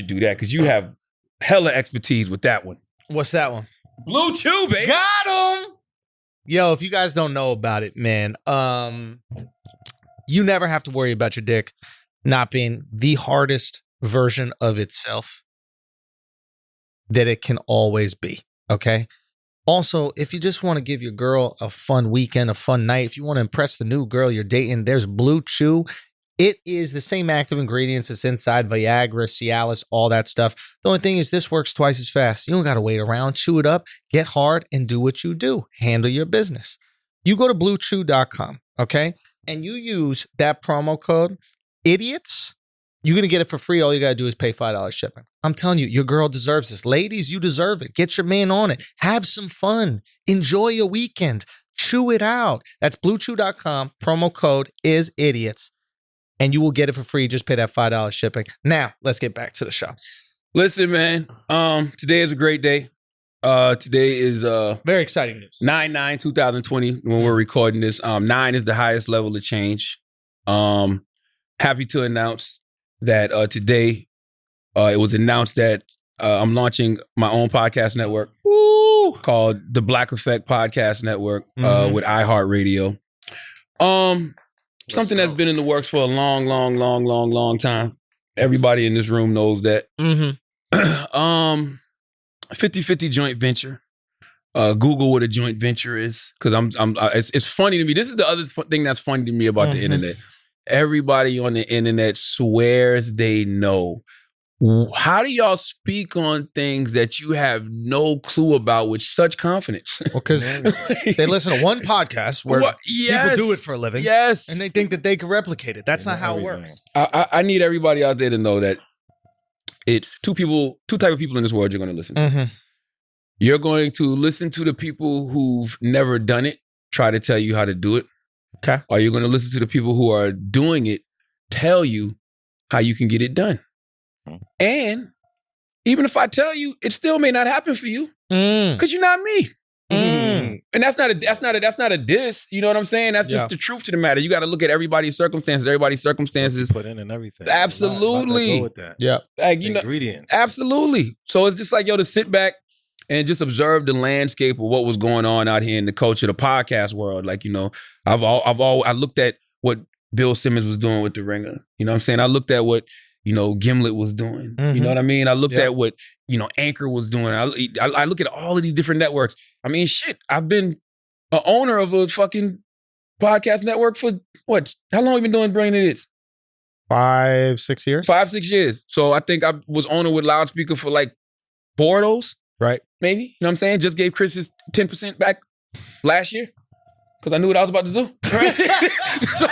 do that because you have hella expertise with that one. What's that one? Blue Chew, baby. Got him. Yo, if you guys don't know about it, man, you never have to worry about your dick not being the hardest version of itself that it can always be. Okay. Also, if you just want to give your girl a fun weekend, a fun night, if you want to impress the new girl you're dating, there's Blue Chew. It is the same active ingredients that's inside Viagra, Cialis, all that stuff. The only thing is this works twice as fast. You don't got to wait around. Chew it up, get hard, and do what you do. Handle your business. You go to bluechew.com, okay? And you use that promo code, IDIOTS. You're going to get it for free. All you got to do is pay $5 shipping. I'm telling you, your girl deserves this. Ladies, you deserve it. Get your man on it. Have some fun. Enjoy your weekend. Chew it out. That's bluechew.com. Promo code is IDIOTS. And you will get it for free. Just pay that $5 shipping. Now, let's get back to the show. Listen, man. Today is a great day. Today is Very exciting news. 9/9/2020 when we're recording this. 9 is the highest level of change. Happy to announce that today it was announced that I'm launching my own podcast network called the Black Effect Podcast Network with iHeartMedia. Something that's been in the works for a long time. Everybody in this room knows that. 50-50 joint venture. Google what a joint venture is, because it's funny to me. This is the other thing that's funny to me about the internet. Everybody on the internet swears they know. How do y'all speak on things that you have no clue about with such confidence? Well, because they listen to one podcast where people do it for a living. Yes. And they think that they can replicate it. That's not how it works. I need everybody out there to know that it's two type of people in this world you're going to listen to. You're going to listen to the people who've never done it, try to tell you how to do it. Okay. Or you're going to listen to the people who are doing it, tell you how you can get it done. And even if I tell you, it still may not happen for you because you're not me. And that's not a diss. You know what I'm saying? That's just the truth to the matter. You got to look at everybody's circumstances. Everybody's circumstances Put in and everything. Absolutely. Go with that. Yeah. Like, Ingredients. Absolutely. So it's just like, to sit back and just observe the landscape of what was going on out here in the culture, the podcast world. Like, you know, I looked at what Bill Simmons was doing with The Ringer. You know what I'm saying? I looked at what, you know, Gimlet was doing. You know what I mean? I looked at what, you know, Anchor was doing. I look at all of these different networks. I mean, shit, I've been an owner of a fucking podcast network for what? How long have we been doing Brilliant Idiots? 5-6 years. 5-6 years. So I think I was owner with Loudspeaker for like 4 of those. Right. Maybe. You know what I'm saying? Just gave Chris his 10% back last year. Because I knew what I was about to do. Right? so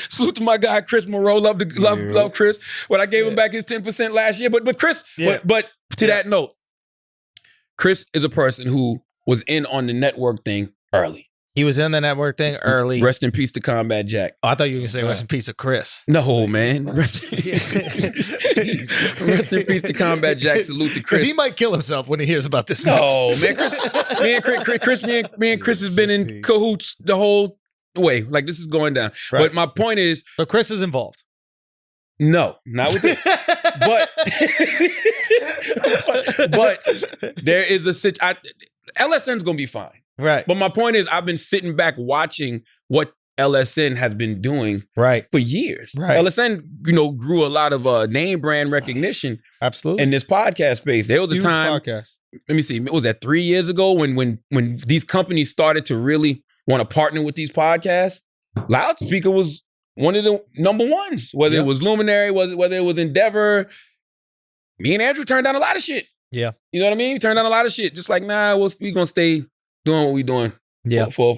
salute to my guy Chris Moreau. Love Chris. But I gave him back his 10% last year. But Chris, but to that note, Chris is a person who was in on the network thing early. He was in the network thing early. Rest in peace to Combat Jack. Oh, I thought you were going to say rest in peace to Chris. No, man. Rest in peace to Combat Jack. Salute to Chris. Because he might kill himself when he hears about this. No, man. Me and Chris has been in cahoots the whole way. Like, this is going down. Right. But my point is... But Chris is involved. No, not with it. but there is a situation. LSN's going to be fine. Right. But my point is, I've been sitting back watching what LSN has been doing for years. Right. LSN, you know, grew a lot of name brand recognition. Absolutely. In this podcast space. There was a time, podcast. Let me see, was that 3 years ago when these companies started to really want to partner with these podcasts? Loudspeaker was one of the number ones, whether it was Luminary, whether it was Endeavor. Me and Adrew turned down a lot of shit. Yeah. You know what I mean? We turned down a lot of shit. Just like, nah, we're going to stay doing what we're doing for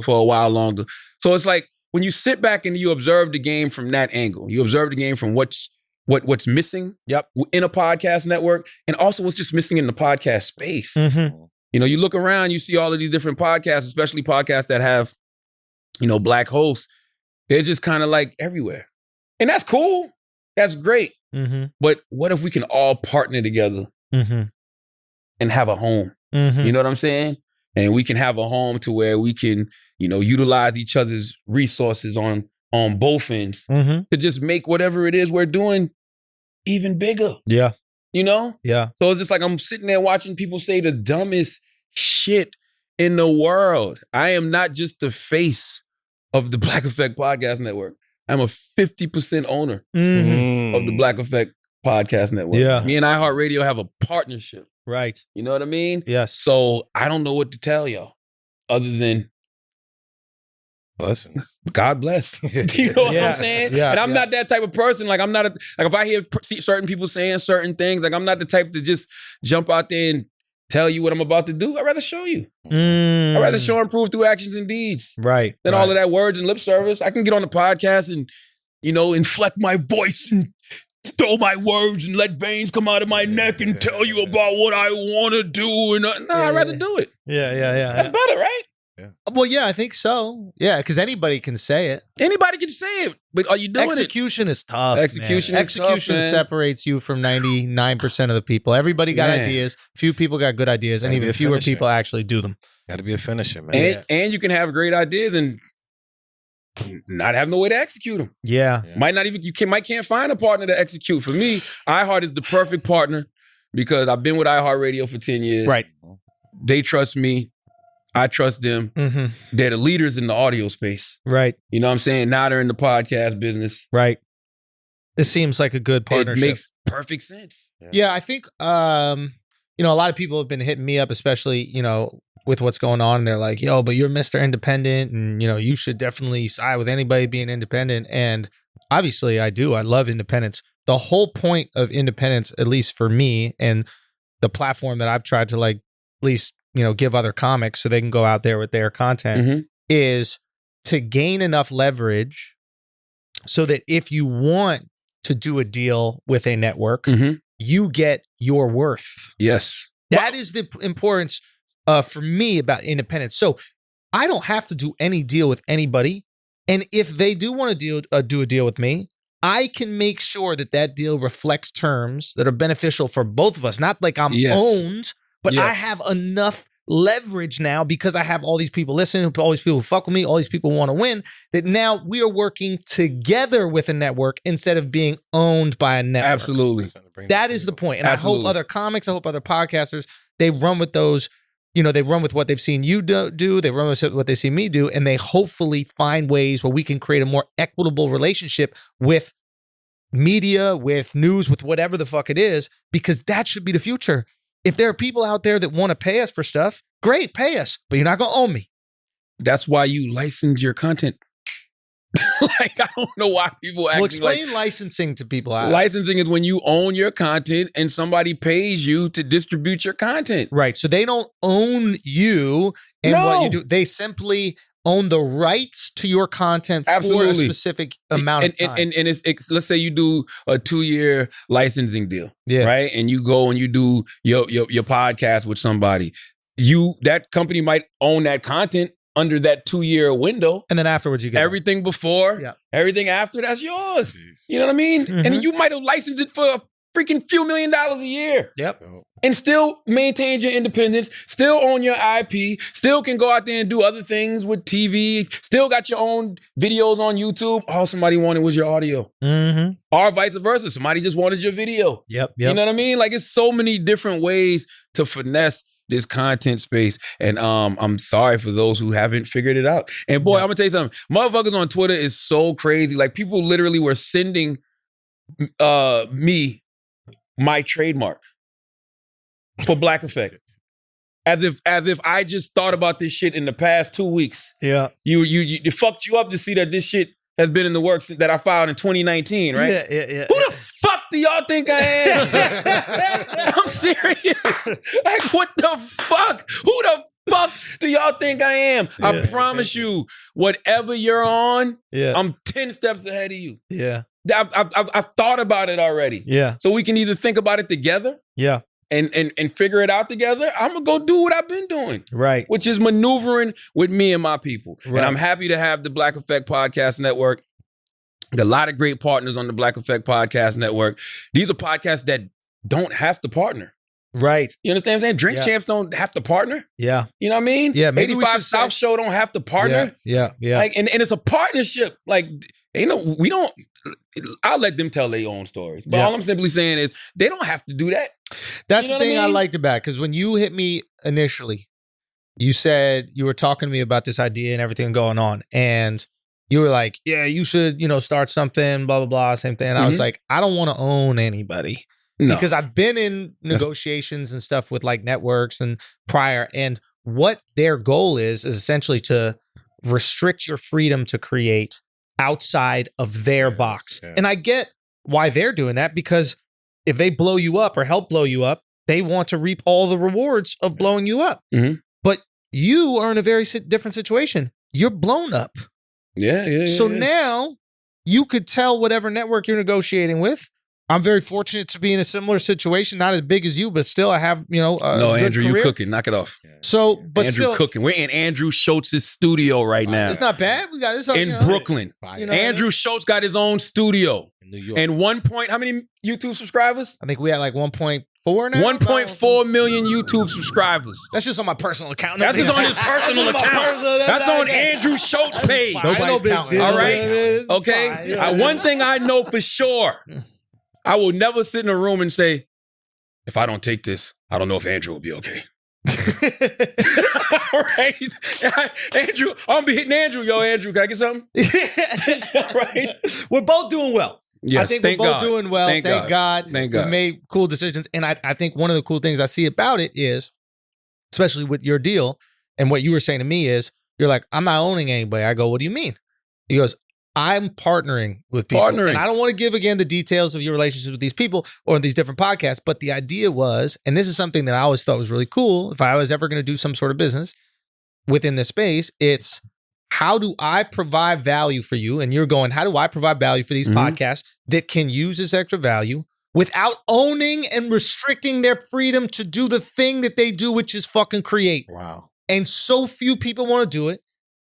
a while longer. So it's like when you sit back and you observe the game from that angle, you observe the game from what's missing in a podcast network and also what's just missing in the podcast space. Mm-hmm. You know, you look around, you see all of these different podcasts, especially podcasts that have, you know, black hosts. They're just kind of like everywhere. And that's cool. That's great. Mm-hmm. But what if we can all partner together and have a home? Mm-hmm. You know what I'm saying? And we can have a home to where we can, you know, utilize each other's resources on both ends to just make whatever it is we're doing even bigger. Yeah. You know? Yeah. So it's just like I'm sitting there watching people say the dumbest shit in the world. I am not just the face of the Black Effect Podcast Network. I'm a 50% owner of the Black Effect Podcast Network. Yeah. Me and iHeartRadio have a partnership. Right. You know what I mean? Yes. So I don't know what to tell y'all other than blessings. God bless. You know what I'm saying? Yeah. And I'm not that type of person. Like I'm not like if I see certain people saying certain things, like I'm not the type to just jump out there and tell you what I'm about to do. I'd rather show you. I'd rather show and prove through actions and deeds. Right. Than all of that words and lip service. I can get on the podcast and, you know, inflect my voice and throw my words and let veins come out of my neck and tell you about what I want to do. And I'd rather do it. Yeah. That's better, right? Yeah. Well, yeah, I think so. Yeah, because anybody can say it. Anybody can say it, but are you doing Execution is tough. Execution man. is tough, Execution man. separates you from 99% of the people. Everybody got Man. ideas. Few people got good ideas, and Gotta be even a fewer finisher. people actually do them. Got to be a finisher, man. And you can have great ideas and not have no way to execute them. Yeah. Might not even can't find a partner to execute. For me, iHeart is the perfect partner because I've been with iHeartRadio for 10 years. Right. They trust me. I trust them. Mm-hmm. They're the leaders in the audio space. Right. You know what I'm saying? Now they're in the podcast business. Right. This seems like a good partnership. It makes perfect sense. Yeah, I think a lot of people have been hitting me up, especially, with what's going on. They're like, yo, but you're Mr. Independent and, you should definitely side with anybody being independent. And obviously I do. I love independence. The whole point of independence, at least for me and the platform that I've tried to at least, give other comics so they can go out there with their content is to gain enough leverage so that if you want to do a deal with a network, you get your worth. Yes. That is the importance for me about independence. So I don't have to do any deal with anybody. And if they do want to do a deal with me, I can make sure that deal reflects terms that are beneficial for both of us. Not like I'm owned, but I have enough leverage now because I have all these people listening, all these people who fuck with me, all these people who want to win, that now we are working together with a network instead of being owned by a network. Absolutely. That is the point. And Absolutely. I hope other comics, I hope other podcasters, they run with those, they run with what they've seen you do, they run with what they see me do, and they hopefully find ways where we can create a more equitable relationship with media, with news, with whatever the fuck it is, because that should be the future. If there are people out there that want to pay us for stuff, great, pay us, but you're not going to own me. That's why you license your content. Like, I don't know why people act Well, explain licensing to people. Licensing is when you own your content and somebody pays you to distribute your content. Right. So they don't own you and what you do. They simply own the rights to your content for a specific amount of time. And it's let's say you do a 2-year licensing deal, right? And you go and you do your podcast with somebody. That company might own that content under that 2-year window. And then afterwards you get everything before, everything after, that's yours. You know what I mean? Mm-hmm. And you might have licensed it for a freaking few $1 million a year. Yep. And still maintains your independence, still own your IP, still can go out there and do other things with TV, still got your own videos on YouTube. All somebody wanted was your audio. Mm-hmm. Or vice versa. Somebody just wanted your video. Yep. You know what I mean? Like, it's so many different ways to finesse this content space. And I'm sorry for those who haven't figured it out. And boy, I'm gonna tell you something. Motherfuckers on Twitter is so crazy. Like, people literally were sending me my trademark for Black Effect. As if I just thought about this shit in the past 2 weeks. Yeah. It fucked you up to see that this shit has been in the works that I filed in 2019, right? Yeah. Who the fuck do y'all think I am? I'm serious. Like, what the fuck? Who the fuck do y'all think I am? I promise you, whatever you're on, I'm 10 steps ahead of you. Yeah. I've thought about it already. Yeah. So we can either think about it together. Yeah. And figure it out together. I'm gonna go do what I've been doing. Right. Which is maneuvering with me and my people. Right. And I'm happy to have the Black Effect Podcast Network. A lot of great partners on the Black Effect Podcast Network. These are podcasts that don't have to partner. Right. You understand what I'm saying? Drink Champs don't have to partner. Yeah. You know what I mean? Yeah. Maybe 85 South Show don't have to partner. Yeah. Like, and it's a partnership. Like, we don't. I'll let them tell their own stories. But all I'm simply saying is they don't have to do that. That's the thing I liked about it, because when you hit me initially, you said you were talking to me about this idea and everything going on. And you were like, yeah, you should, start something, blah, blah, blah, same thing. And I was like, I don't want to own anybody. No. Because I've been in negotiations and stuff with like networks and prior. And what their goal is essentially to restrict your freedom to create outside of their box. Yeah. And I get why they're doing that, because if they blow you up or help blow you up, they want to reap all the rewards of blowing you up. Mm-hmm. But you are in a very different situation. You're blown up. So now you could tell whatever network you're negotiating with, I'm very fortunate to be in a similar situation, not as big as you, but still I have, no, Andrew, career. You cooking. Knock it off. So, but Andrew still, cooking. We're in Andrew Schultz's studio right now. It's not bad. We got this in Brooklyn. Andrew Schultz got his own studio. In New York. And 1 point, how many YouTube subscribers? I think we had like 1.4 now. 1.4 million YouTube subscribers. That's just on my personal account. That's just on his personal account. That's on Andrew Schultz's page. All right? Okay? One thing I know for sure, I will never sit in a room and say, if I don't take this, I don't know if Andrew will be okay. All right? Andrew, I'm going to be hitting Andrew. Yo, Andrew, can I get something? Right? We're both doing well. Yes, I think we're both doing well. Thank God. Thank We God. made cool decisions. And I think one of the cool things I see about it is, especially with your deal and what you were saying to me is, you're like, I'm not owning anybody. I go, what do you mean? He goes, I'm partnering with people. And I don't want to give, again, the details of your relationships with these people or these different podcasts. But the idea was, and this is something that I always thought was really cool, if I was ever going to do some sort of business within this space, it's how do I provide value for you? And you're going, how do I provide value for these podcasts that can use this extra value without owning and restricting their freedom to do the thing that they do, which is fucking create. Wow. And so few people want to do it.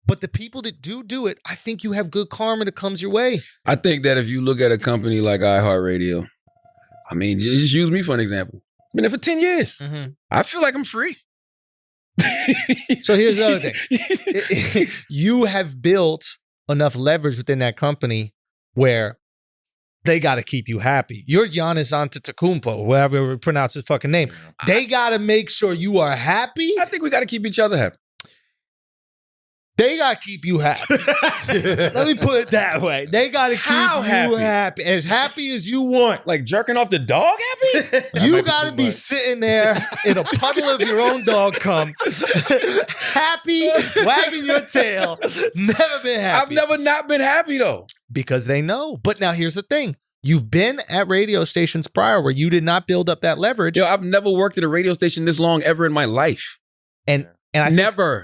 But the people that do it, I think you have good karma that comes your way. I think that if you look at a company like iHeartRadio, I mean, just use me for an example. I've been there for 10 years. I feel like I'm free. So here's the other thing. You have built enough leverage within that company where they got to keep you happy. You're Giannis Antetokounmpo, whatever we pronounce his fucking name. They got to make sure you are happy. I think we got to keep each other happy. They got to keep you happy. Let me put it that way. They got to keep you happy. As happy as you want. Like jerking off the dog happy? You got to be sitting there in a puddle of your own dog cum, happy, wagging your tail, never been happy. I've never not been happy though. Because they know. But now here's the thing. You've been at radio stations prior where you did not build up that leverage. Yo, I've never worked at a radio station this long ever in my life. And I think, ever.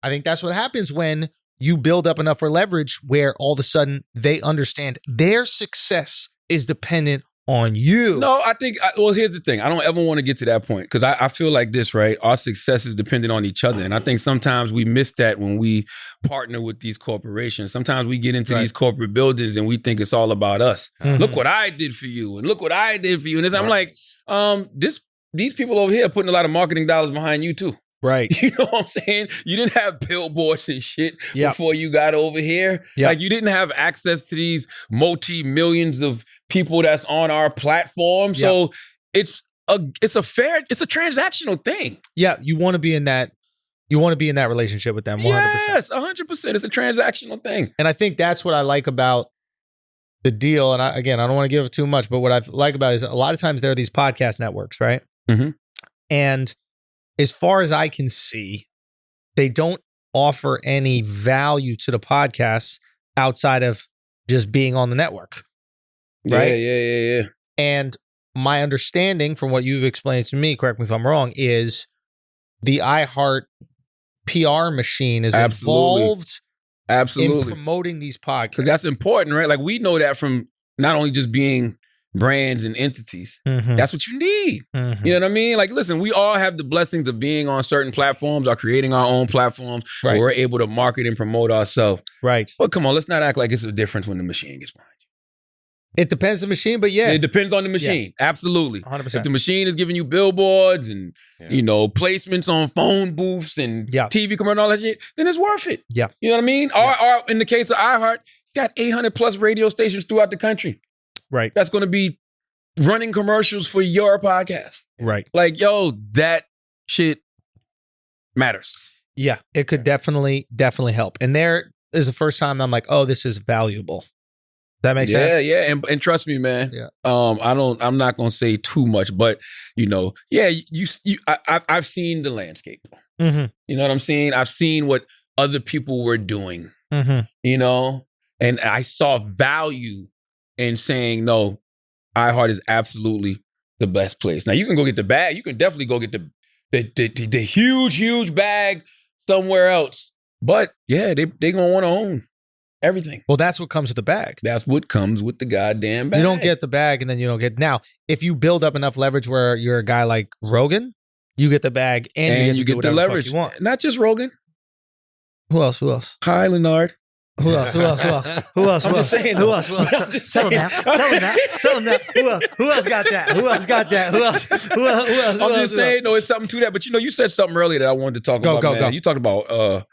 I think that's what happens when you build up enough for leverage where all of a sudden they understand their success is dependent on you. No, I think, well, here's the thing. I don't ever want to get to that point because I feel like this, right? Our success is dependent on each other. And I think sometimes we miss that when we partner with these corporations. Sometimes we get into these corporate buildings and we think it's all about us. Mhm. Look what I did for you and look what I did for you. And I'm like, these people over here are putting a lot of marketing dollars behind you too. Right. You know what I'm saying? You didn't have billboards and shit Yeah. before you got over here. Yeah. Like you didn't have access to these multi-millions of people that's on our platform. So it's a transactional thing. Yeah, you want to be in that relationship with them 100%. Yes, 100%. It's a transactional thing. And I think that's what I like about the deal. And I don't want to give it too much, but what I like about it is a lot of times there are these podcast networks, right? Mhm. And as far as I can see, they don't offer any value to the podcasts outside of just being on the network. Right? Yeah. And my understanding from what you've explained to me, correct me if I'm wrong, is the iHeart PR machine is involved in promoting these podcasts. Because that's important, right? Like we know that from not only just being brands and entities. Mhm. That's what you need. Mhm. You know what I mean? Like, listen, we all have the blessings of being on certain platforms or creating our own platforms where we're able to market and promote ourselves. Right. But come on, let's not act like it's a difference when the machine gets behind you. It depends on the machine, but yeah. It depends on the machine. Absolutely. 100%. If the machine is giving you billboards and, placements on phone booths and TV commercials and all that shit, then it's worth it. Yeah. You know what I mean? Or in the case of iHeart, you got 800 plus radio stations throughout the country. Right. That's going to be running commercials for your podcast. Right. Like, yo, that shit matters. Yeah, it could definitely help. And there is the first time I'm like, oh, this is valuable. That makes sense? Yeah. And trust me, man. Yeah. I'm not gonna say too much, but I've seen the landscape. Mm-hmm. You know what I'm saying? I've seen what other people were doing. Mm-hmm. And I saw value in saying, no, iHeart is absolutely the best place. Now you can go get the bag. You can definitely go get the huge bag somewhere else. But yeah, they gonna want to own everything. Well, that's what comes with the bag. That's what comes with the goddamn bag. You don't get the bag and then you don't get... Now, if you build up enough leverage where you're a guy like Rogan, you get the bag and you get the whatever leverage. the fuck you want. Not just Rogan. Who else? Hi, Leonard. Who else? I'm just saying. Who else? Tell him now. Who else got that? Who else? I'm just saying, no, it's something to that. But you said something earlier that I wanted to talk about. Go. You talked about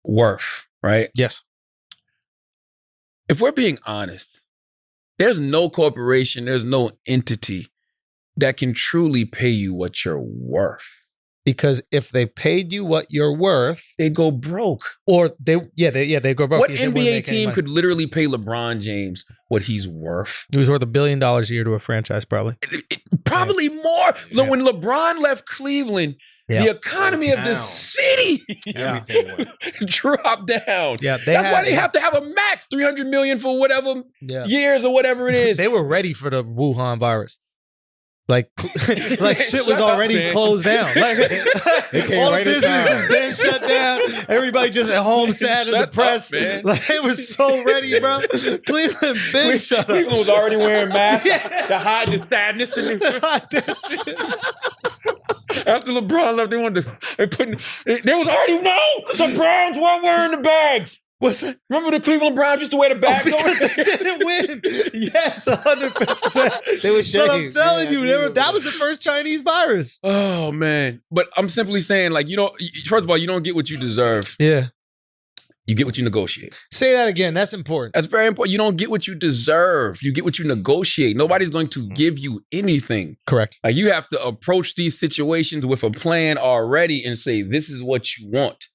worth, right? Yes. If we're being honest, there's no corporation, there's no entity that can truly pay you what you're worth. Because if they paid you what you're worth, they'd go broke. Or they go broke. What NBA team could literally pay LeBron James what he's worth? He was worth $1 billion a year to a franchise, probably. Probably more. Look, when LeBron left Cleveland, the economy of the city Everything went. dropped down. Yeah, that's why they have to have a max $300 million for whatever years or whatever it is. They were ready for the Wuhan virus. Like shit was already closed down. Like all right business has been shut down. Everybody just at home, sad and depressed. Man. Like they were so ready, bro. Cleveland been shut up. Cleveland was already wearing masks to hide the sadness in their After LeBron left, they was already the Browns weren't wearing the bags. What's that? Remember the Cleveland Browns used to wear the bags over Because there? they didn't win. Yes, 100%. They were But I'm shaved. telling Yeah, you, I they do were, remember that was the first Chinese virus. Oh, man. But I'm simply saying, like, first of all, you don't get what you deserve. Yeah. You get what you negotiate. Say that again. That's important. That's very important. You don't get what you deserve. You get what you negotiate. Nobody's going to give you anything. Correct. Like, you have to approach these situations with a plan already and say, this is what you want.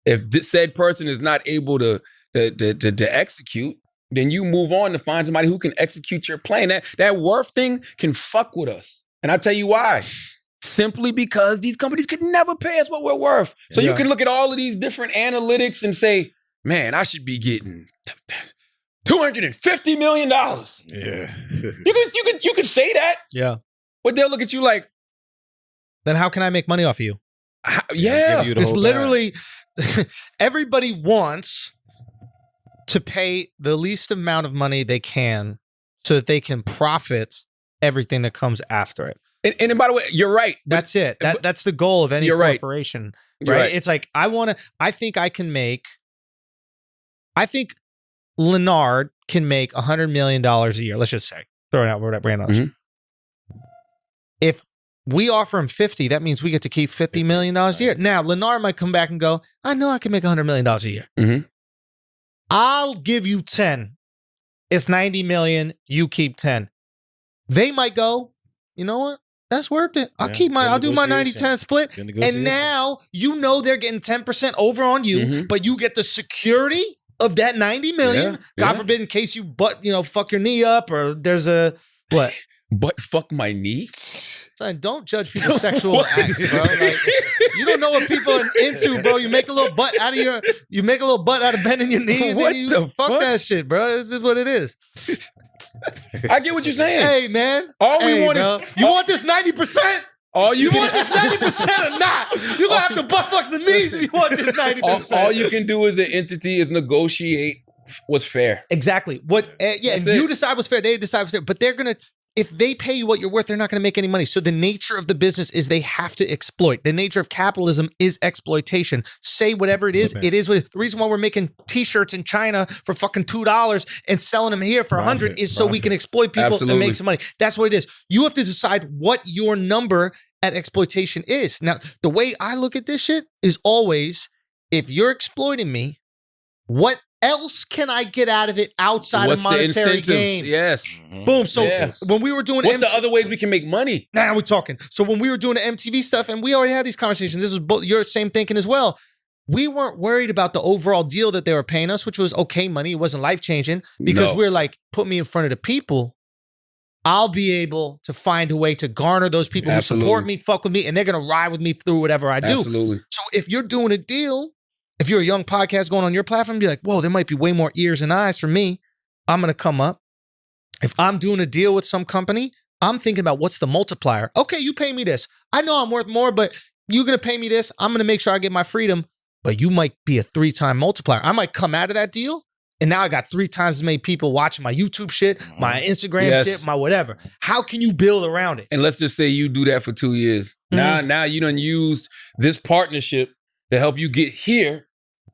If this said person is not able to execute, then you move on to find somebody who can execute your plan. That worth thing can fuck with us. And I'll tell you why. Simply because these companies could never pay us what we're worth. So you can look at all of these different analytics and say, man, I should be getting $250 million. Yeah. You could say that. Yeah. But they'll look at you like, Then how can I make money off of you? yeah. Give you the It's whole literally everybody wants to pay the least amount of money they can so that they can profit everything that comes after it. And by the way, you're right. That's it. That's the goal of any You're right. corporation. You're right. It's like I think Leonard can make $100 million a year. Let's just say, throw it out, whatever. Mhm. If we offer him 50, that means we get to keep $50 million a year. Now, Leonard might come back and go, I know I can make $100 million a year. Mhm. I'll give you 10. It's 90 million. You keep 10. They might go, you know what? That's worth it. I'll do my 90-10 split. And now you know they're getting 10% over on you, Mhm. but you get the security of that 90 million. Yeah, God yeah. forbid, in case you fuck your knee up or there's a what? But fuck my knee? Son, don't judge people's sexual acts, bro. Like, you don't know what people are into, bro. You make a little butt out of bending your knee. And What then the fuck fuck? that shit, bro. This is what it is. I get what you're saying. Hey, man. All we want bro. is You want this 90%? all You can- want this 90% or not? You're going to have to butt fuck some knees if you want this 90%. all you can do as an entity is negotiate what's fair. Exactly. And That's you it. decide what's fair. They decide what's fair. But they're going to, if they pay you what you're worth, they're not going to make any money. So the nature of the business is they have to exploit. The nature of capitalism is exploitation. Say whatever it is. It is what the reason why we're making t-shirts in China for fucking $2 and selling them here for $100 is so we can exploit people and Absolutely. make some money. That's what it is. You have to decide what your number at exploitation is. Now, the way I look at this shit is always, if you're exploiting me, what else can I get out of it outside What's of the monetary incentives? gain? Yes. Boom. So Yes. when we were doing What's the other ways we can make money? now we're talking. So when we were doing the MTV stuff, and we already had these conversations, this was both your same thinking as well. We weren't worried about the overall deal that they were paying us, which was okay money. It wasn't life-changing because No. we're like, put me in front of the people. I'll be able to find a way to garner those people who support Absolutely. me, fuck with me, and they're going to ride with me through whatever I do. Absolutely. So if you're doing a deal, if you're a young podcast going on your platform, be like, whoa, there might be way more ears and eyes for me. I'm going to come up. If I'm doing a deal with some company, I'm thinking about what's the multiplier. Okay, you pay me this. I know I'm worth more, but you're going to pay me this. I'm going to make sure I get my freedom, but you might be a 3-time multiplier. I might come out of that deal, and now I got 3 times as many people watching my YouTube shit, my Instagram Yes. shit, my whatever. How can you build around it? And let's just say you do that for 2 years. Now you done used this partnership to help you get here.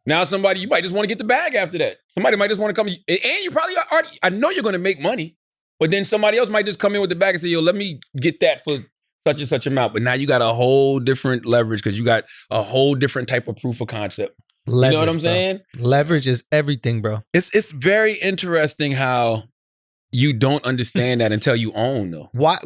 Now you might just want to get the bag after that. Somebody might just want to come, and you probably already, I know you're going to make money, but then somebody else might just come in with the bag and say, yo, let me get that for such and such amount. But now you got a whole different leverage because you got a whole different type of proof of concept. Leverage, you know what I'm bro. saying? Leverage is everything, bro. It's very interesting how you don't understand that until you own, though. Why?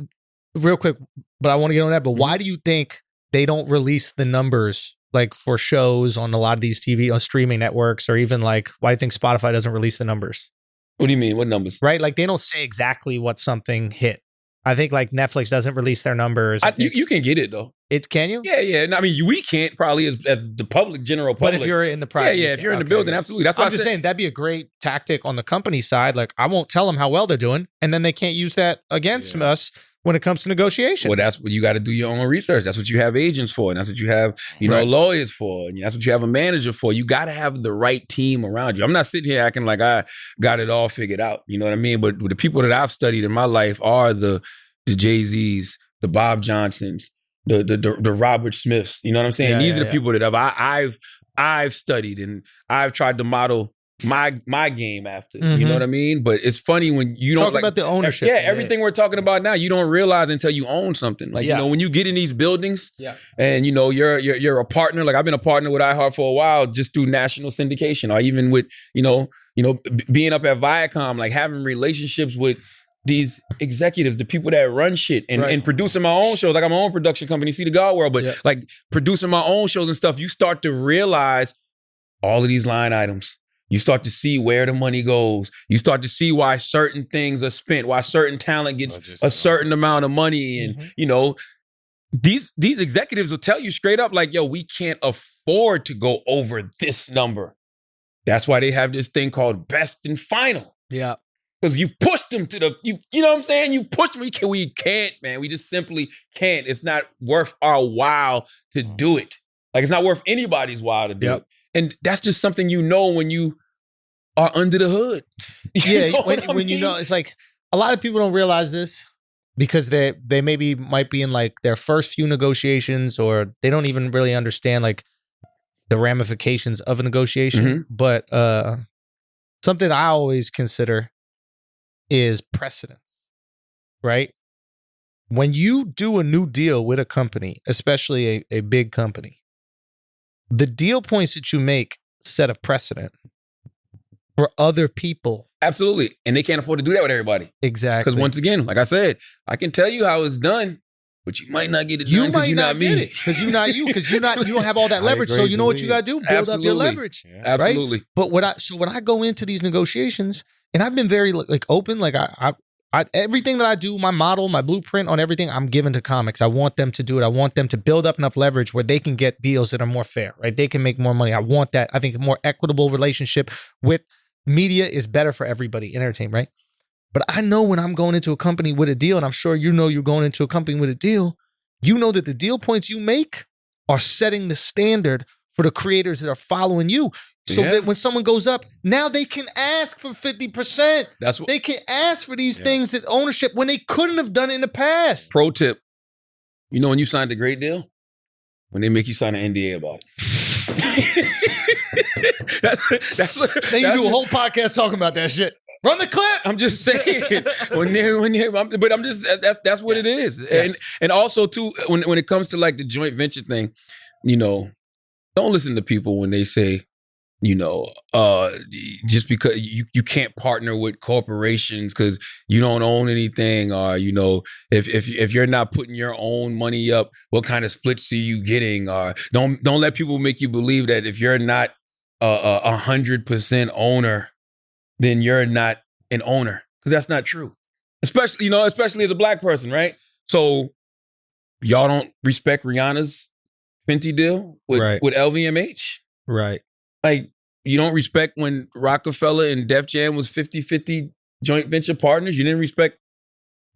Real quick, but I want to get on that. But why do you think they don't release the numbers like for shows on a lot of these TV on streaming networks, or even like why do you think Spotify doesn't release the numbers? What do you mean? What numbers? Right? Like they don't say exactly what something hit. I think like Netflix doesn't release their numbers. You can get it though. Can you? Yeah. No, I mean, we can't probably as the general public. But if you're in the private, if you're in the okay, building, yeah. absolutely. That's why I'm just saying that'd be a great tactic on the company side. Like I won't tell them how well they're doing, and then they can't use that against us when it comes to negotiation. Well, that's what you got to do your own research. That's what you have agents for, and that's what you have, lawyers for, and that's what you have a manager for. You got to have the right team around you. I'm not sitting here acting like I got it all figured out. You know what I mean? But the people that I've studied in my life are the Jay-Z's, the Bob Johnsons, the Robert Smiths. You know what I'm saying? Yeah, These yeah, are the people that I've studied, and I've tried to model my game after. You Mhm. know what I mean? But it's funny when you don't Talk about the ownership. Yeah, everything we're talking about now, you don't realize until you own something. Like Yeah. you know, when you get in these buildings, Yeah. and you know you're a partner. Like I've been a partner with iHeart for a while, just through national syndication, or even with being up at Viacom, like having relationships with these executives, the people that run shit, and producing my own shows. Like I'm my own production company, See the God World, but like producing my own shows and stuff, you start to realize all of these line items. You start to see where the money goes. You start to see why certain things are spent, why certain talent gets a certain amount of money. And, you know, these executives will tell you straight up, like, yo, we can't afford to go over this number. That's why they have this thing called best and final. Yeah. Because you've pushed them to the, you know what I'm saying? You pushed them. We can't, man. We just simply can't. It's not worth our while to do it. Like, it's not worth anybody's while to do it. And that's just something you know when you are under the hood. Yeah, when you know, it's like a lot of people don't realize this because they maybe might be in like their first few negotiations, or they don't even really understand like the ramifications of a negotiation. But something I always consider is precedence, right? When you do a new deal with a company, especially a big company, the deal points that you make set a precedent for other people. Absolutely. And they can't afford to do that with everybody. Exactly. Because once again, like I said, I can tell you how it's done, but you might not get it done because you're not me. Because you're not you. Because you don't have all that leverage. So you know what you got to do? Build up your leverage. Yeah. Absolutely. Right? But when I go into these negotiations, and I've been very like open, like I everything that I do, my model, my blueprint on everything, I'm giving to comics. I want them to do it. I want them to build up enough leverage where they can get deals that are more fair, right? They can make more money. I want that. I think a more equitable relationship with media is better for everybody, entertainment, right? But I know when I'm going into a company with a deal, and I'm sure you know you're going into a company with a deal, you know that the deal points you make are setting the standard for the creators that are following you. So that when someone goes up, now they can ask for 50%. That's what they can ask for these things, that ownership, when they couldn't have done it in the past. Pro tip. You know when you signed a great deal? When they make you sign an NDA about it. Then you do a whole podcast talking about that shit. Run the clip. I'm just saying. But I'm just that's what it is. And also too, when it comes to like the joint venture thing, you know, don't listen to people when they say, you know, just because you can't partner with corporations because you don't own anything, or you know, if you're not putting your own money up, what kind of splits are you getting? Or don't let people make you believe that if you're not 100% owner, then you're not an owner, because that's not true. Especially as a black person, right? So y'all don't respect Rihanna's Fenty deal with LVMH, right? Like, you don't respect when Rockefeller and Def Jam was 50-50 joint venture partners. You didn't respect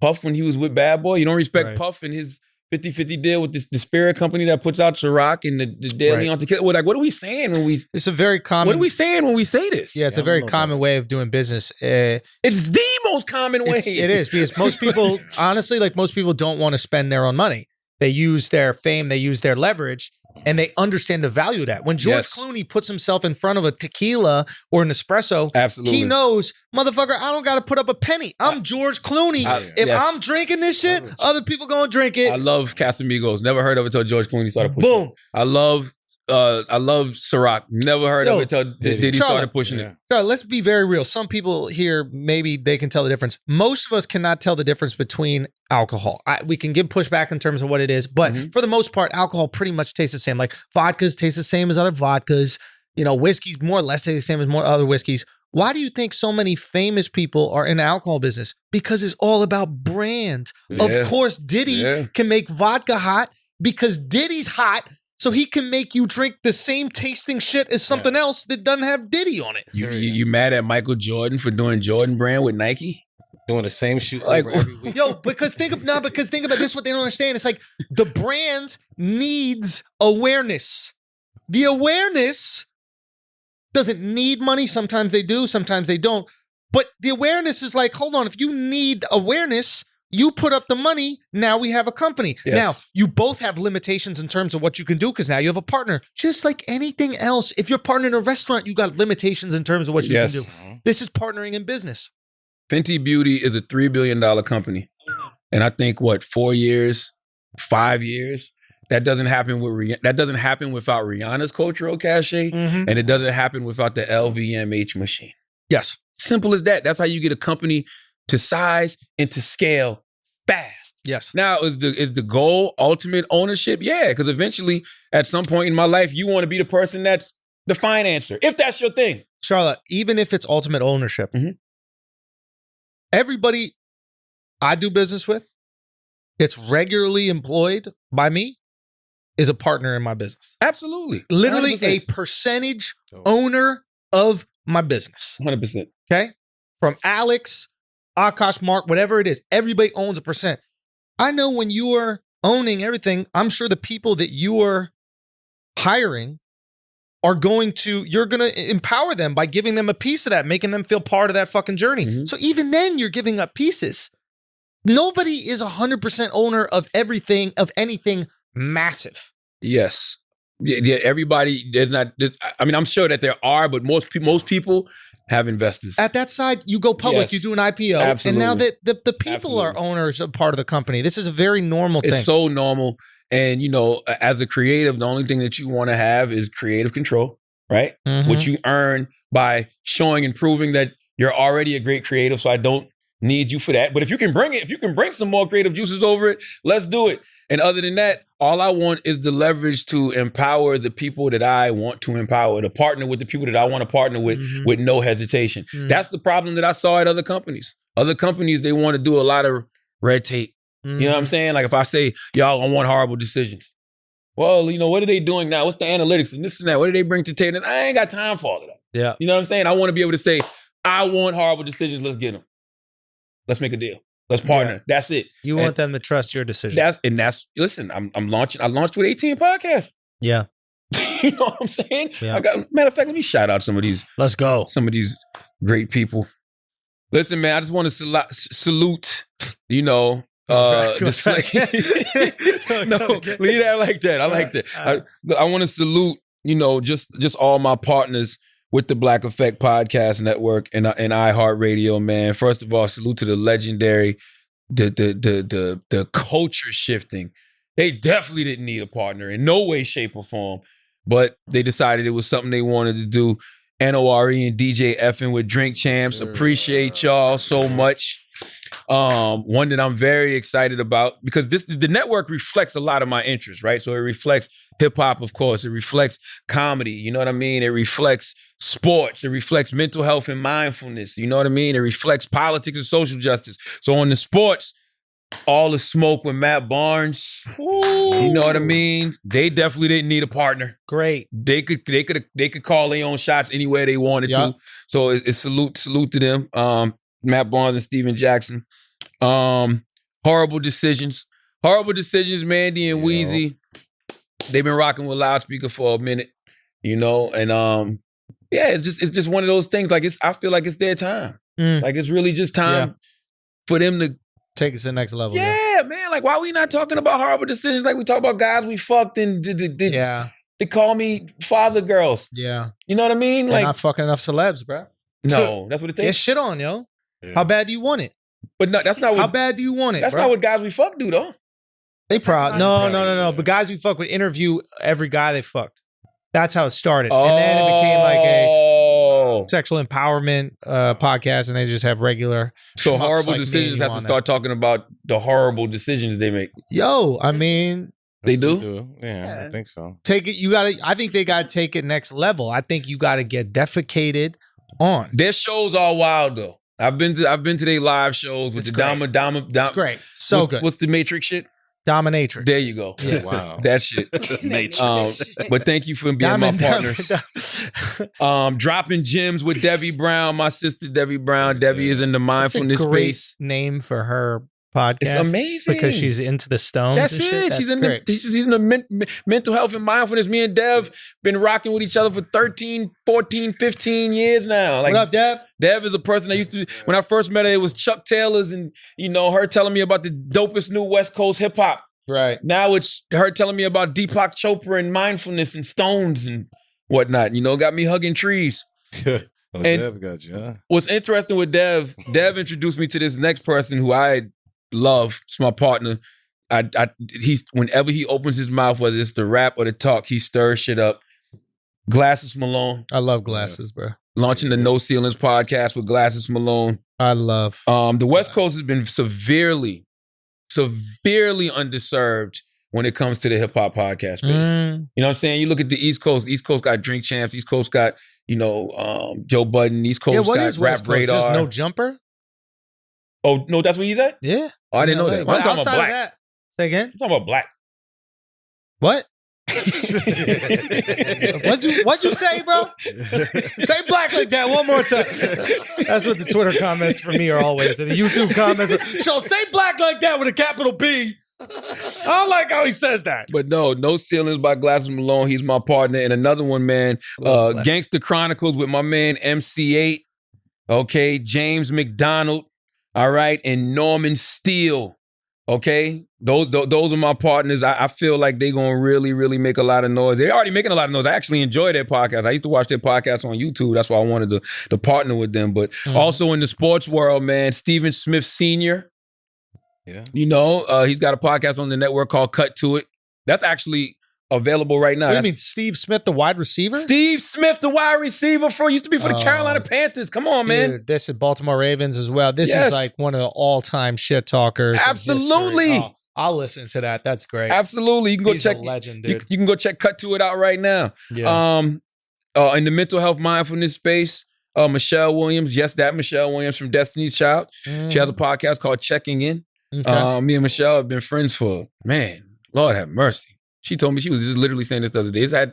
Puff when he was with Bad Boy. You don't respect Puff and his 50-50 deal with the Spirit company that puts out Ciroc and the Daily on Tequila. Like, what are we saying when we... It's a very common... What are we saying when we say this? Yeah, it's a very common way of doing business. It's the most common way. It is, because most people, honestly, like most people don't want to spend their own money. They use their fame, they use their leverage, and they understand the value of that. When George Clooney puts himself in front of a tequila or an espresso, he knows, motherfucker, I don't got to put up a penny. I'm George Clooney. If I'm drinking this shit, other people gonna drink it. I love Casamigos. Never heard of it until George Clooney started pushing it. I love Ciroc. Never heard of it until Diddy started pushing it. Charlie, let's be very real. Some people here, maybe they can tell the difference. Most of us cannot tell the difference between alcohol. We can give pushback in terms of what it is, but for the most part, alcohol pretty much tastes the same. Like vodkas taste the same as other vodkas. You know, whiskeys more or less taste the same as more other whiskeys. Why do you think so many famous people are in the alcohol business? Because it's all about brand. Of course, Diddy can make vodka hot because Diddy's hot. So he can make you drink the same tasting shit as something else that doesn't have Diddy on it. You mad at Michael Jordan for doing Jordan brand with Nike? Doing the same shoot like every week. Yo, because think about this. What they don't understand. It's like the brand needs awareness. The awareness doesn't need money. Sometimes they do, sometimes they don't. But the awareness is like, hold on, if you need awareness, You put up the money. Now we have a company. Yes. Now you both have limitations in terms of what you can do because now you have a partner. Just like anything else, if you're partnering in a restaurant, you got limitations in terms of what you can do. This is partnering in business. Fenty Beauty is a $3 billion company. And I think, 4 years, 5 years? That doesn't happen without Rihanna's cultural cachet, and it doesn't happen without the LVMH machine. Yes. Simple as that. That's how you get a company to size and to scale fast. Yes. Now, is the goal ultimate ownership? Yeah, because eventually, at some point in my life, you want to be the person that's the financer, if that's your thing. Charlotte, even if it's ultimate ownership, everybody I do business with, it's regularly employed by me, is a partner in my business. Absolutely. Literally 100%. a percentage owner of my business. 100%. Okay? From Alex, Akash, Mark, whatever it is, everybody owns a percent. I know when you are owning everything, I'm sure the people that you are hiring you're going to empower them by giving them a piece of that, making them feel part of that fucking journey. So even then you're giving up pieces. Nobody is 100% owner of everything, of anything massive. Yes. Yeah, everybody, I'm sure that there are, but most people have investors. At that side, you go public, Yes. you do an IPO, Absolutely. and now that the people are owners of part of the company. This is a very normal thing. It's so normal. And, as a creative, the only thing that you want to have is creative control, right? Which you earn by showing and proving that you're already a great creative, so I don't need you for that. But if you can bring some more creative juices over it, let's do it. And other than that, all I want is the leverage to empower the people that I want to empower, to partner with the people that I want to partner with no hesitation. That's the problem that I saw at other companies. Other companies, they want to do a lot of red tape. You know what I'm saying? Like if I say, y'all, I want horrible decisions. Well, what are they doing now? What's the analytics and this and that? What do they bring to the table? I ain't got time for all of that. Yeah. You know what I'm saying? I want to be able to say, I want horrible decisions. Let's get them. Let's make a deal. Let's partner. Yeah. That's it. You want them to trust your decision. Listen, I launched with 18 podcasts. Yeah. You know what I'm saying? Yeah. Matter of fact, let me shout out some of these great people. Listen, man, I just want to salute, no, leave that like that. I like that. I want to salute, just all my partners with the Black Effect Podcast Network and iHeartRadio, man. First of all, salute to the legendary, the culture shifting. They definitely didn't need a partner in no way, shape, or form, but they decided it was something they wanted to do. NORE and DJ Effin with Drink Champs. Appreciate y'all so much. One that I'm very excited about because the network reflects a lot of my interests, right? So it reflects hip hop, of course. It reflects comedy. You know what I mean? It reflects sports. It reflects mental health and mindfulness. You know what I mean? It reflects politics and social justice. So on the sports, All the Smoke with Matt Barnes. You know what I mean? They definitely didn't need a partner. Great. They could call their own shots anywhere they wanted to. So it's salute to them. Matt Barnes and Steven Jackson. Horrible Decisions, Mandy and Weezy. They've been rocking with Loudspeaker for a minute, and it's just one of those things. Like I feel like it's their time. Like it's really just time for them to take us to the next level. Yeah, man. Like why we not talking about horrible decisions? Like we talk about guys we fucked and they call me father girls. Yeah, you know what I mean? They're like not fucking enough celebs, bro. No, that's what it takes. Get shit on, yo. Yeah. How bad do you want it? But no, that's not what. How bad do you want it? That's bro? not what guys we fuck do, though. They probably no. But guys we fuck would interview every guy they fucked. That's how it started, and then it became like a sexual empowerment podcast, and they just have regular. So horrible like decisions have to start talking about the horrible decisions they make. Yo, I mean. They do? Yeah, I think so. Take it. I think they got to take it next level. I think you got to get defecated on. Their shows are wild though. I've been to their live shows with it's the Dama. It's great. So good. What's the Matrix shit? Dominatrix. There you go. Yeah. Wow. That shit. But thank you for being my partners. Dropping Gems with Debbie Brown, my sister Debbie Brown. Debbie is in the mindfulness That's a great space. Name for her podcast. It's amazing because she's into the Stones. That's and it. shit. That's She's in great. the mental health and mindfulness. Me and Dev been rocking with each other for 13, 14, 15 years now. Like, what up, Dev? Dev is a person that used to, when I first met her, it was Chuck Taylor's and, her telling me about the dopest new West Coast hip hop. Right. Now it's her telling me about Deepak Chopra and mindfulness and Stones and whatnot. Got me hugging trees. Dev got you, huh? What's interesting with Dev introduced me to this next person who I love. It's my partner. He's whenever he opens his mouth, whether it's the rap or the talk, he stirs shit up. Glasses Malone. I love Glasses, bro. Launching the No Ceilings podcast with Glasses Malone. I love. The West Coast has been severely underserved when it comes to the hip hop podcast space. You know what I'm saying? You look at the East Coast. East Coast got Drink Champs. East Coast got Joe Budden. East Coast what got is Rap West Coast? Radar. Just No Jumper? Oh no, that's what he's at. Yeah. Oh, I didn't know that. I'm talking about outside of Black. that- Say again? I'm talking about Black. What? What'd you say, bro? Say Black like that one more time. That's what the Twitter comments for me are always. And the YouTube comments. Schulz, say Black like that with a capital B. I don't like how he says that. But no Ceilings by Glasses Malone. He's my partner. And another one, man, Gangster Chronicles with my man MC8. Okay, James McDonald. All right, and Norman Steele. Okay, those are my partners. I feel like they're gonna really, really make a lot of noise. They're already making a lot of noise. I actually enjoy their podcast. I used to watch their podcast on YouTube. That's why I wanted to partner with them. But also in the sports world, man, Stephen Smith Sr. Yeah. He's got a podcast on the network called Cut to It. That's actually available right now. What do you mean, Steve Smith, the wide receiver? Steve Smith, the wide receiver used to be for the Carolina Panthers. Come on, man. Dude, this is Baltimore Ravens as well. This is like one of the all-time shit talkers. Absolutely. I'll listen to that. That's great. Absolutely. You can go He's check. a legend, dude. You can go check Cut to It out right now. Yeah. In the mental health mindfulness space, Michelle Williams. Yes, that Michelle Williams from Destiny's Child. She has a podcast called Checking In. Okay. Me and Michelle have been friends for, man, Lord have mercy. She told me, she was just literally saying this the other day. It's had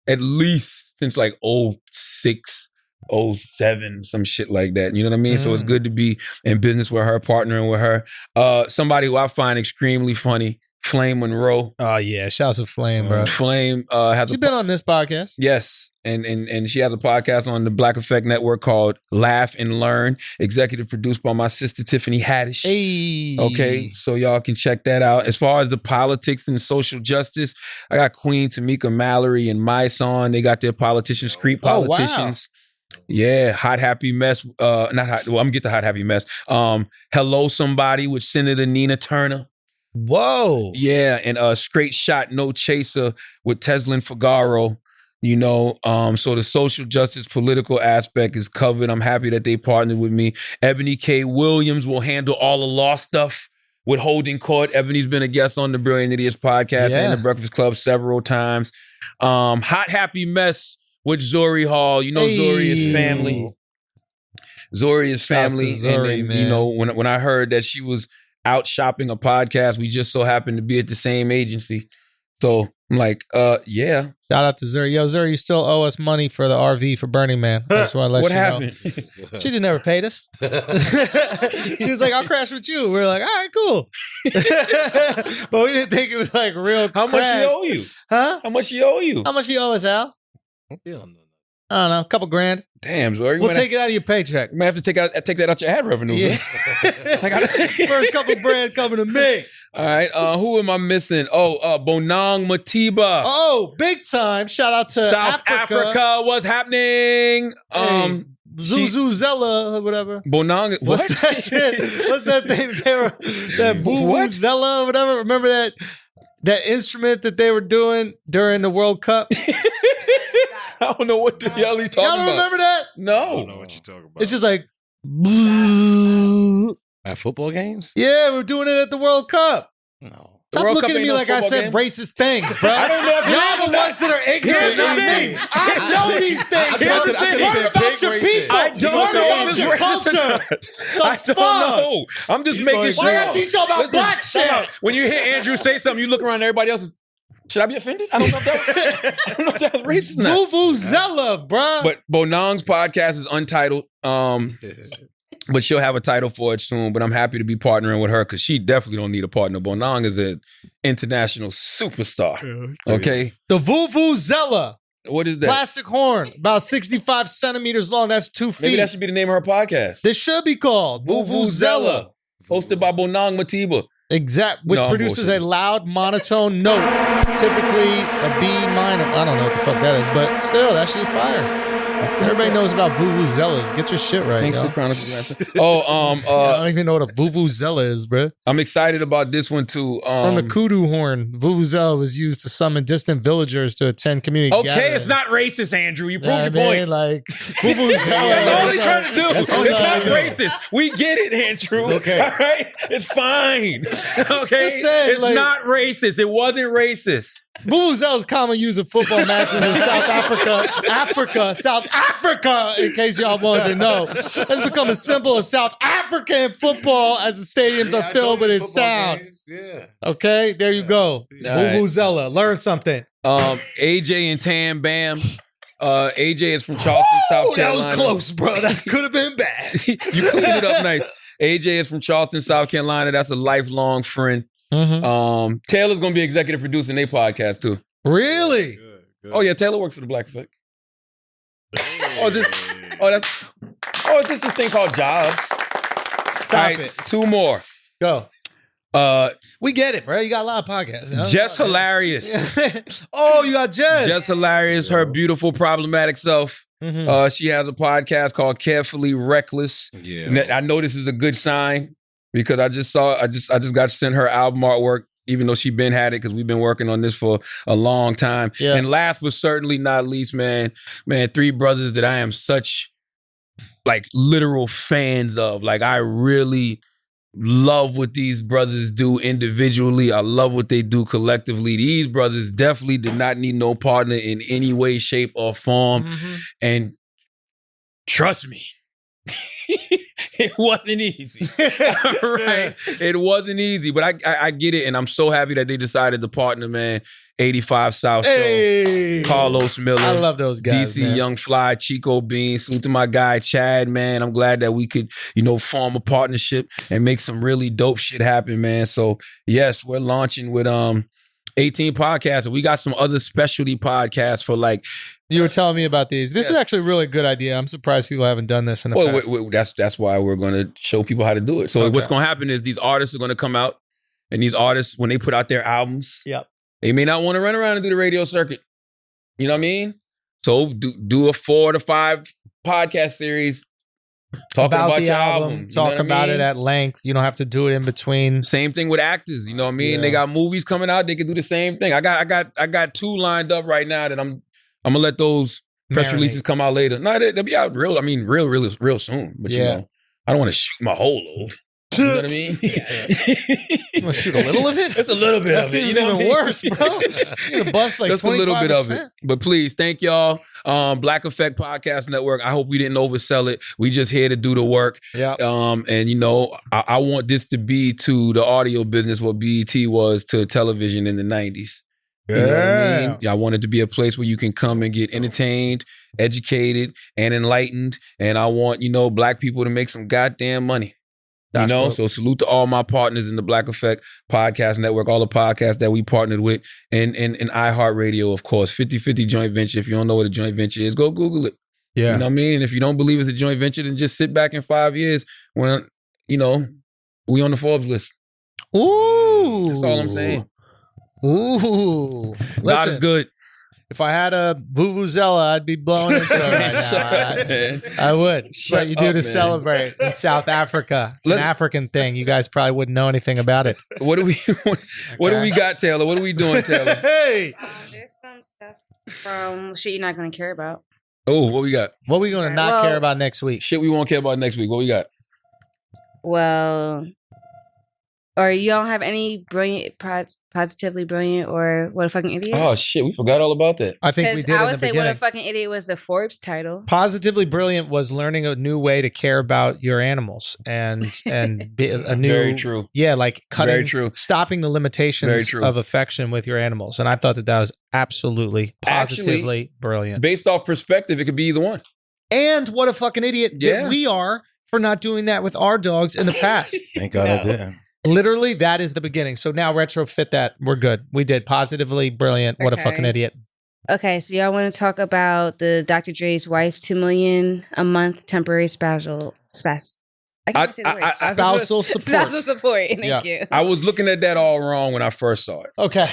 at least since like 06, 07, some shit like that. You know what I mean? So it's good to be in business with her, partnering with her. Somebody who I find extremely funny, Flame Monroe. Oh, yeah. Shouts to Flame, bro. Flame has She's been on this podcast. Yes. And she has a podcast on the Black Effect Network called Laugh and Learn, executive produced by my sister Tiffany Haddish. Hey. Okay, so y'all can check that out. As far as the politics and social justice, I got Queen Tamika Mallory and Mice on. They got their politicians, street politicians. Oh, wow. Yeah, Hot Happy Mess. Not hot. Well, I'm gonna get to Hot Happy Mess. Hello Somebody with Senator Nina Turner. Whoa. Yeah, and Straight Shot No Chaser with Teslin Figaro. So the social justice political aspect is covered. I'm happy that they partnered with me. Ebony K. Williams will handle all the law stuff with Holding Court. Ebony's been a guest on the Brilliant Idiots podcast and the Breakfast Club several times. Hot Happy Mess with Zori Hall. Zori is family. Zori is family. Zori, and when I heard that she was out shopping a podcast, we just so happened to be at the same agency. So I'm like, yeah. Shout out to Zuri. Yo, Zuri, you still owe us money for the RV for Burning Man. I just want to let what you happened? know. She just never paid us. She was like, I'll crash with you. We're like, all right, cool. But we didn't think it was like real How much she owe you? Huh? How much she owe you? How much she owe us, Al? I don't know, a couple grand. Damn, Zori. We'll take it out of your paycheck. You might have to take that out your ad revenue. Yeah. First couple grand coming to me. All right. Who am I missing? Bonang Matiba. Oh, big time. Shout out to South Africa. What's happening? Zuzuzella or whatever. Bonang. What's that shit? What's that thing they were? That Vuvuzela or whatever. Remember that instrument that they were doing during the World Cup? I don't know what the hell he's talking about. Y'all don't remember that? No. I don't know what you're talking about. It's just like at football games. Yeah, we're doing it at the World Cup. No. Stop looking at me like I said racist things, bro. I don't know. Y'all the ones that are ignorant, not me. I know these things. What about your people? I don't know if your it's culture. I don't know. I'm just making sure. Why I teach y'all about black shit? When you hear Andrew say something, you look around, everybody else is. Should I be offended? I don't know if that was racist or not. Vuvuzela, bro. But Bonang's podcast is untitled. But she'll have a title for it soon. But I'm happy to be partnering with her because she definitely don't need a partner. Bonang is an international superstar. Okay? The Vuvuzela. What is that? Plastic horn, about 65 centimeters long. That's 2 feet. Maybe that should be the name of her podcast. This should be called Vuvuzela. Hosted by Bonang Matiba. Which No, produces bullshit. a loud monotone note, typically a B minor. I don't know what the fuck that is, but still, that shit's fire. Everybody knows about vuvuzelas. Get your shit right, Thanks yo. to Chronicles Master. I don't even know what a vuvuzela is, bro. I'm excited about this one too. From the kudu horn, vuvuzela was used to summon distant villagers to attend community Okay, gatherings. it's not racist, Andrew. You proved Yeah, your man, point. like vuvuzela. That's all he's trying to do. That's all It's he's not trying to do. racist. We get it, Andrew. It's okay. All right? It's fine. Okay? Just saying, It's like- not racist. It wasn't racist. Vuvuzela is commonly used in football matches in South Africa, in case y'all wanted to know. Has become a symbol of South African football as the stadiums are filled with its sound. Yeah. Okay, there you go. right. Vuvuzela, learn something. AJ and Tam Bam. AJ is from Charleston, South Carolina. bro. That could have been bad. You cleaned it up nice. AJ is from Charleston, South Carolina. That's a lifelong friend. Taylor's gonna be executive producing their podcast too. Really? Oh yeah, Taylor works for the Black Effect. It's just this thing called jobs. Stop All right, it. 2 more. Go. We get it, bro. You got a lot of podcasts. Huh? Jess Hilarious. Oh, you got Jess. Jess Hilarious, her beautiful problematic self. Mhm. She has a podcast called Carefully Reckless. Yeah. I know this is a good sign because I just got sent her album artwork, even though she been had it because we've been working on this for a long time. Yeah. And last but certainly not least, man, 3 brothers that I am such like literal fans of. Like I really love what these brothers do individually. I love what they do collectively. These brothers definitely did not need no partner in any way, shape, or form. And trust me, it wasn't easy. Right? It wasn't easy, but I get it, and I'm so happy that they decided to partner, man. 85 South Hey. Show, Carlos Miller. I love those guys, DC man. Young Fly, Chico Bean. Salute to my guy Chad, man. I'm glad that we could, form a partnership and make some really dope shit happen, man. So yes, we're launching with 18 podcasts. And we got some other specialty podcasts for like. You were telling me about these. This is Yes. actually a really good idea. I'm surprised people haven't done this in the past. That's why we're going to show people how to do it. So Okay. what's going to happen is these artists are going to come out, and these artists, when they put out their albums, Yep. they may not want to run around and do the radio circuit. You know what I mean? So do a 4 to 5 podcast series talking about the your album, album. You know talk what I about mean? it at length. You don't have to do it in between. Same thing with actors. You know what I mean? Yeah. They got movies coming out. They can do the same thing. I got 2 lined up right now that I'm gonna let those press Marinate. releases come out later. No, they'll be out real soon. But Yeah. I don't want to shoot my whole load. You know what I mean? You want to shoot a little of it? It's a little bit That of it. seems You know even what I mean? worse, bro. You're gonna bust like Just a little bit of it. 25%. But please, thank y'all. Black Effect Podcast Network. I hope we didn't oversell it. We just here to do the work. Yeah. And I want this to be to the audio business what BET was to television in the 90s. You know what I mean? I want it to be a place where you can come and get entertained, educated, and enlightened. And I want, black people to make some goddamn money. So salute to all my partners in the Black Effect Podcast Network, all the podcasts that we partnered with, and iHeartRadio, of course. 50/50 joint venture. If you don't know what a joint venture is, go Google it. Yeah. You know what I mean? And if you don't believe it's a joint venture, then just sit back in 5 years when, we on the Forbes list. Ooh. That's all I'm saying. Ooh. God Listen, is good. if I had a vuvuzela, I'd be blowing into it right Shut up, man. now. I would. Shut But you do up, to man. celebrate in South Africa. It's Let's- an African thing. You guys probably wouldn't know anything about it. What do we got, Taylor? What are we doing, Taylor? Hey. There's some stuff from shit you're not gonna care about. Oh, what we got? What are we going to not Well- care about next week? Shit we won't care about next week. What we got? Well, or you don't have any brilliant, positively brilliant, or what a fucking idiot? Oh, shit. We forgot all about that. I think we Because did I in would the say beginning. what a fucking idiot was the Forbes title. Positively Brilliant was learning a new way to care about your animals and be a new Very true. Yeah, like cutting, Very true. stopping the Very limitations true. of affection with your animals, and I thought that was absolutely positively brilliant. Based off perspective, it could be either one. And what a fucking idiot Yeah. that we are for not doing that with our dogs in the past. Thank God I didn't. Literally, that is the beginning. So now retrofit that. We're good. We did positively brilliant. What a Okay. fucking idiot. Okay, so y'all want to talk about the Dr. Dre's wife, $2 million a month temporary spousal I can't say the word. Spousal support. Spousal support. Thank Yeah. you. I was looking at that all wrong when I first saw it. Okay.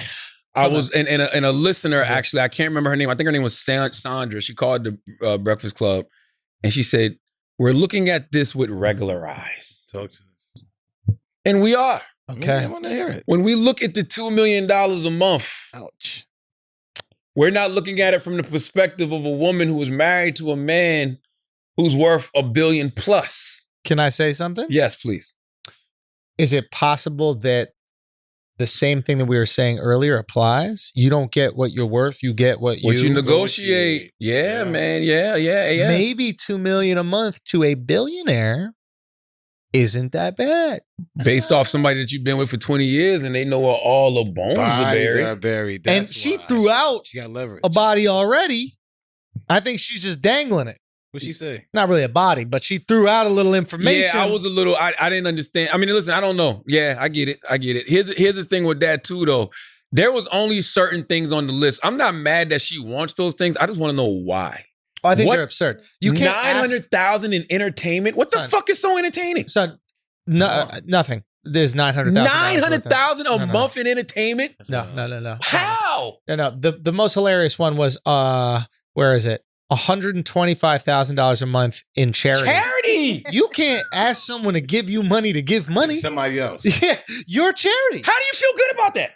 I was, and a listener, actually, I can't remember her name. I think her name was Sandra. She called the Breakfast Club, and she said, we're looking at this with regular eyes. Talk to us. And we are. Okay. I want to hear it. When we look at the $2 million a month, Ouch. we're not looking at it from the perspective of a woman who was married to a man who's worth $1 billion plus. Can I say something? Yes, please. Is it possible that the same thing that we were saying earlier applies? You don't get what you're worth. You get what You negotiate. Yeah, man. Yeah. Maybe $2 million a month to a billionaire isn't that bad. Based off somebody that you've been with for 20 years and they know where all the bones are Bodies buried. are buried. And That's she why. threw out She got leverage. a body already. I think she's just dangling it. What'd she say? Not really a body, but she threw out a little information. Yeah, I was a little, I didn't understand. I mean, listen, I don't know. Yeah, I get it. Here's the thing with that too, though. There was only certain things on the list. I'm not mad that she wants those things. I just want to know why. I think What? they're absurd. You can't ask, $900,000 in entertainment. What the Son. fuck is so entertaining? son, nothing. There's $900,000. $900,000 a No, no. month in entertainment? No. How? No. The most hilarious one was where is it? $125,000 a month in charity. You can't ask someone to give you money to give money. Somebody else. Yeah, your charity. How do you feel good about that?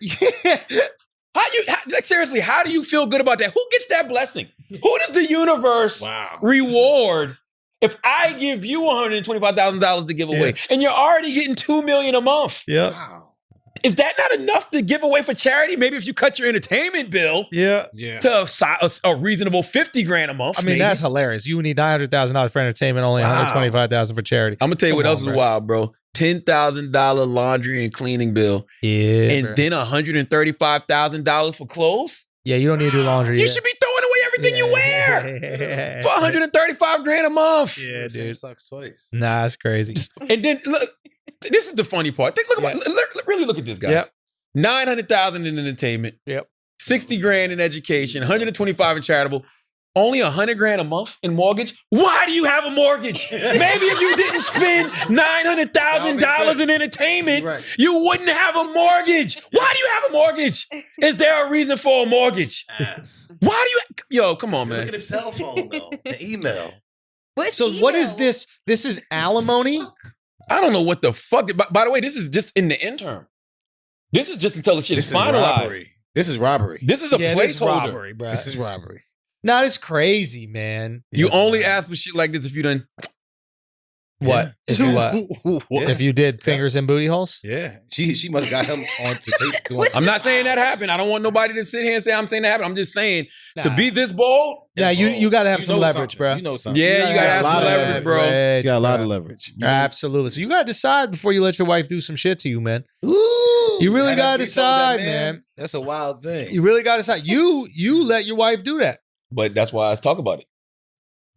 Yeah. Seriously, how do you feel good about that? Who gets that blessing? Who does the universe reward if I give you $125,000 to give away and you're already getting $2 million a month? Yeah. Wow. Is that not enough to give away for charity? Maybe if you cut your entertainment bill Yeah. Yeah. to a reasonable $50,000 a month. I mean, maybe. that's hilarious. You need $900,000 for entertainment, only $125,000 for charity. I'm gonna tell you what Come else on, is bro. wild, bro. $10,000 laundry and cleaning bill, Yeah. and bro. then $135,000 for clothes. Yeah, you don't need to do laundry. You should be throwing away everything you wear for $135,000 a month. Yeah, Same dude. sucks twice. Nah, that's crazy. And then look, this is the funny part. Really look at this, guys. Yep. $900,000 in entertainment. Yep. $60,000 in education. $125,000 in charitable. Only $100,000 a month in mortgage. Why do you have a mortgage? Maybe if you didn't spend $900,000 in entertainment, Right. you wouldn't have a mortgage. Why do you have a mortgage? Is there a reason for a mortgage? Ass. Why do you? Yo, come on, Look man. at the cell phone though. The email. So what is this? This is alimony? I don't know what the fuck. By the way, this is just in the interim. This is just until the shit This is is finalized. robbery. This is robbery. This is a Yeah, it is placeholder. robbery, bro. This is robbery. Nah, it's crazy, man. You Yes, only man. ask for shit like this if you done. What? If you what? Yeah. If you did fingers in booty holes? Yeah. She must have got him on to tape doing I'm not saying that happened. I don't want nobody to sit here and say I'm saying that happened. I'm just saying to Nah. be this bold. Yeah, you got to have You some know leverage, something. bro. You know something. Yeah, you gotta have some leverage, bro. You got a lot of leverage. Absolutely. So you got to decide before you let your wife do some shit to you, man. Ooh, You really and gotta I told that decide, man. That's a wild thing. You really got to decide. You let your wife do that. But that's why I talk about it.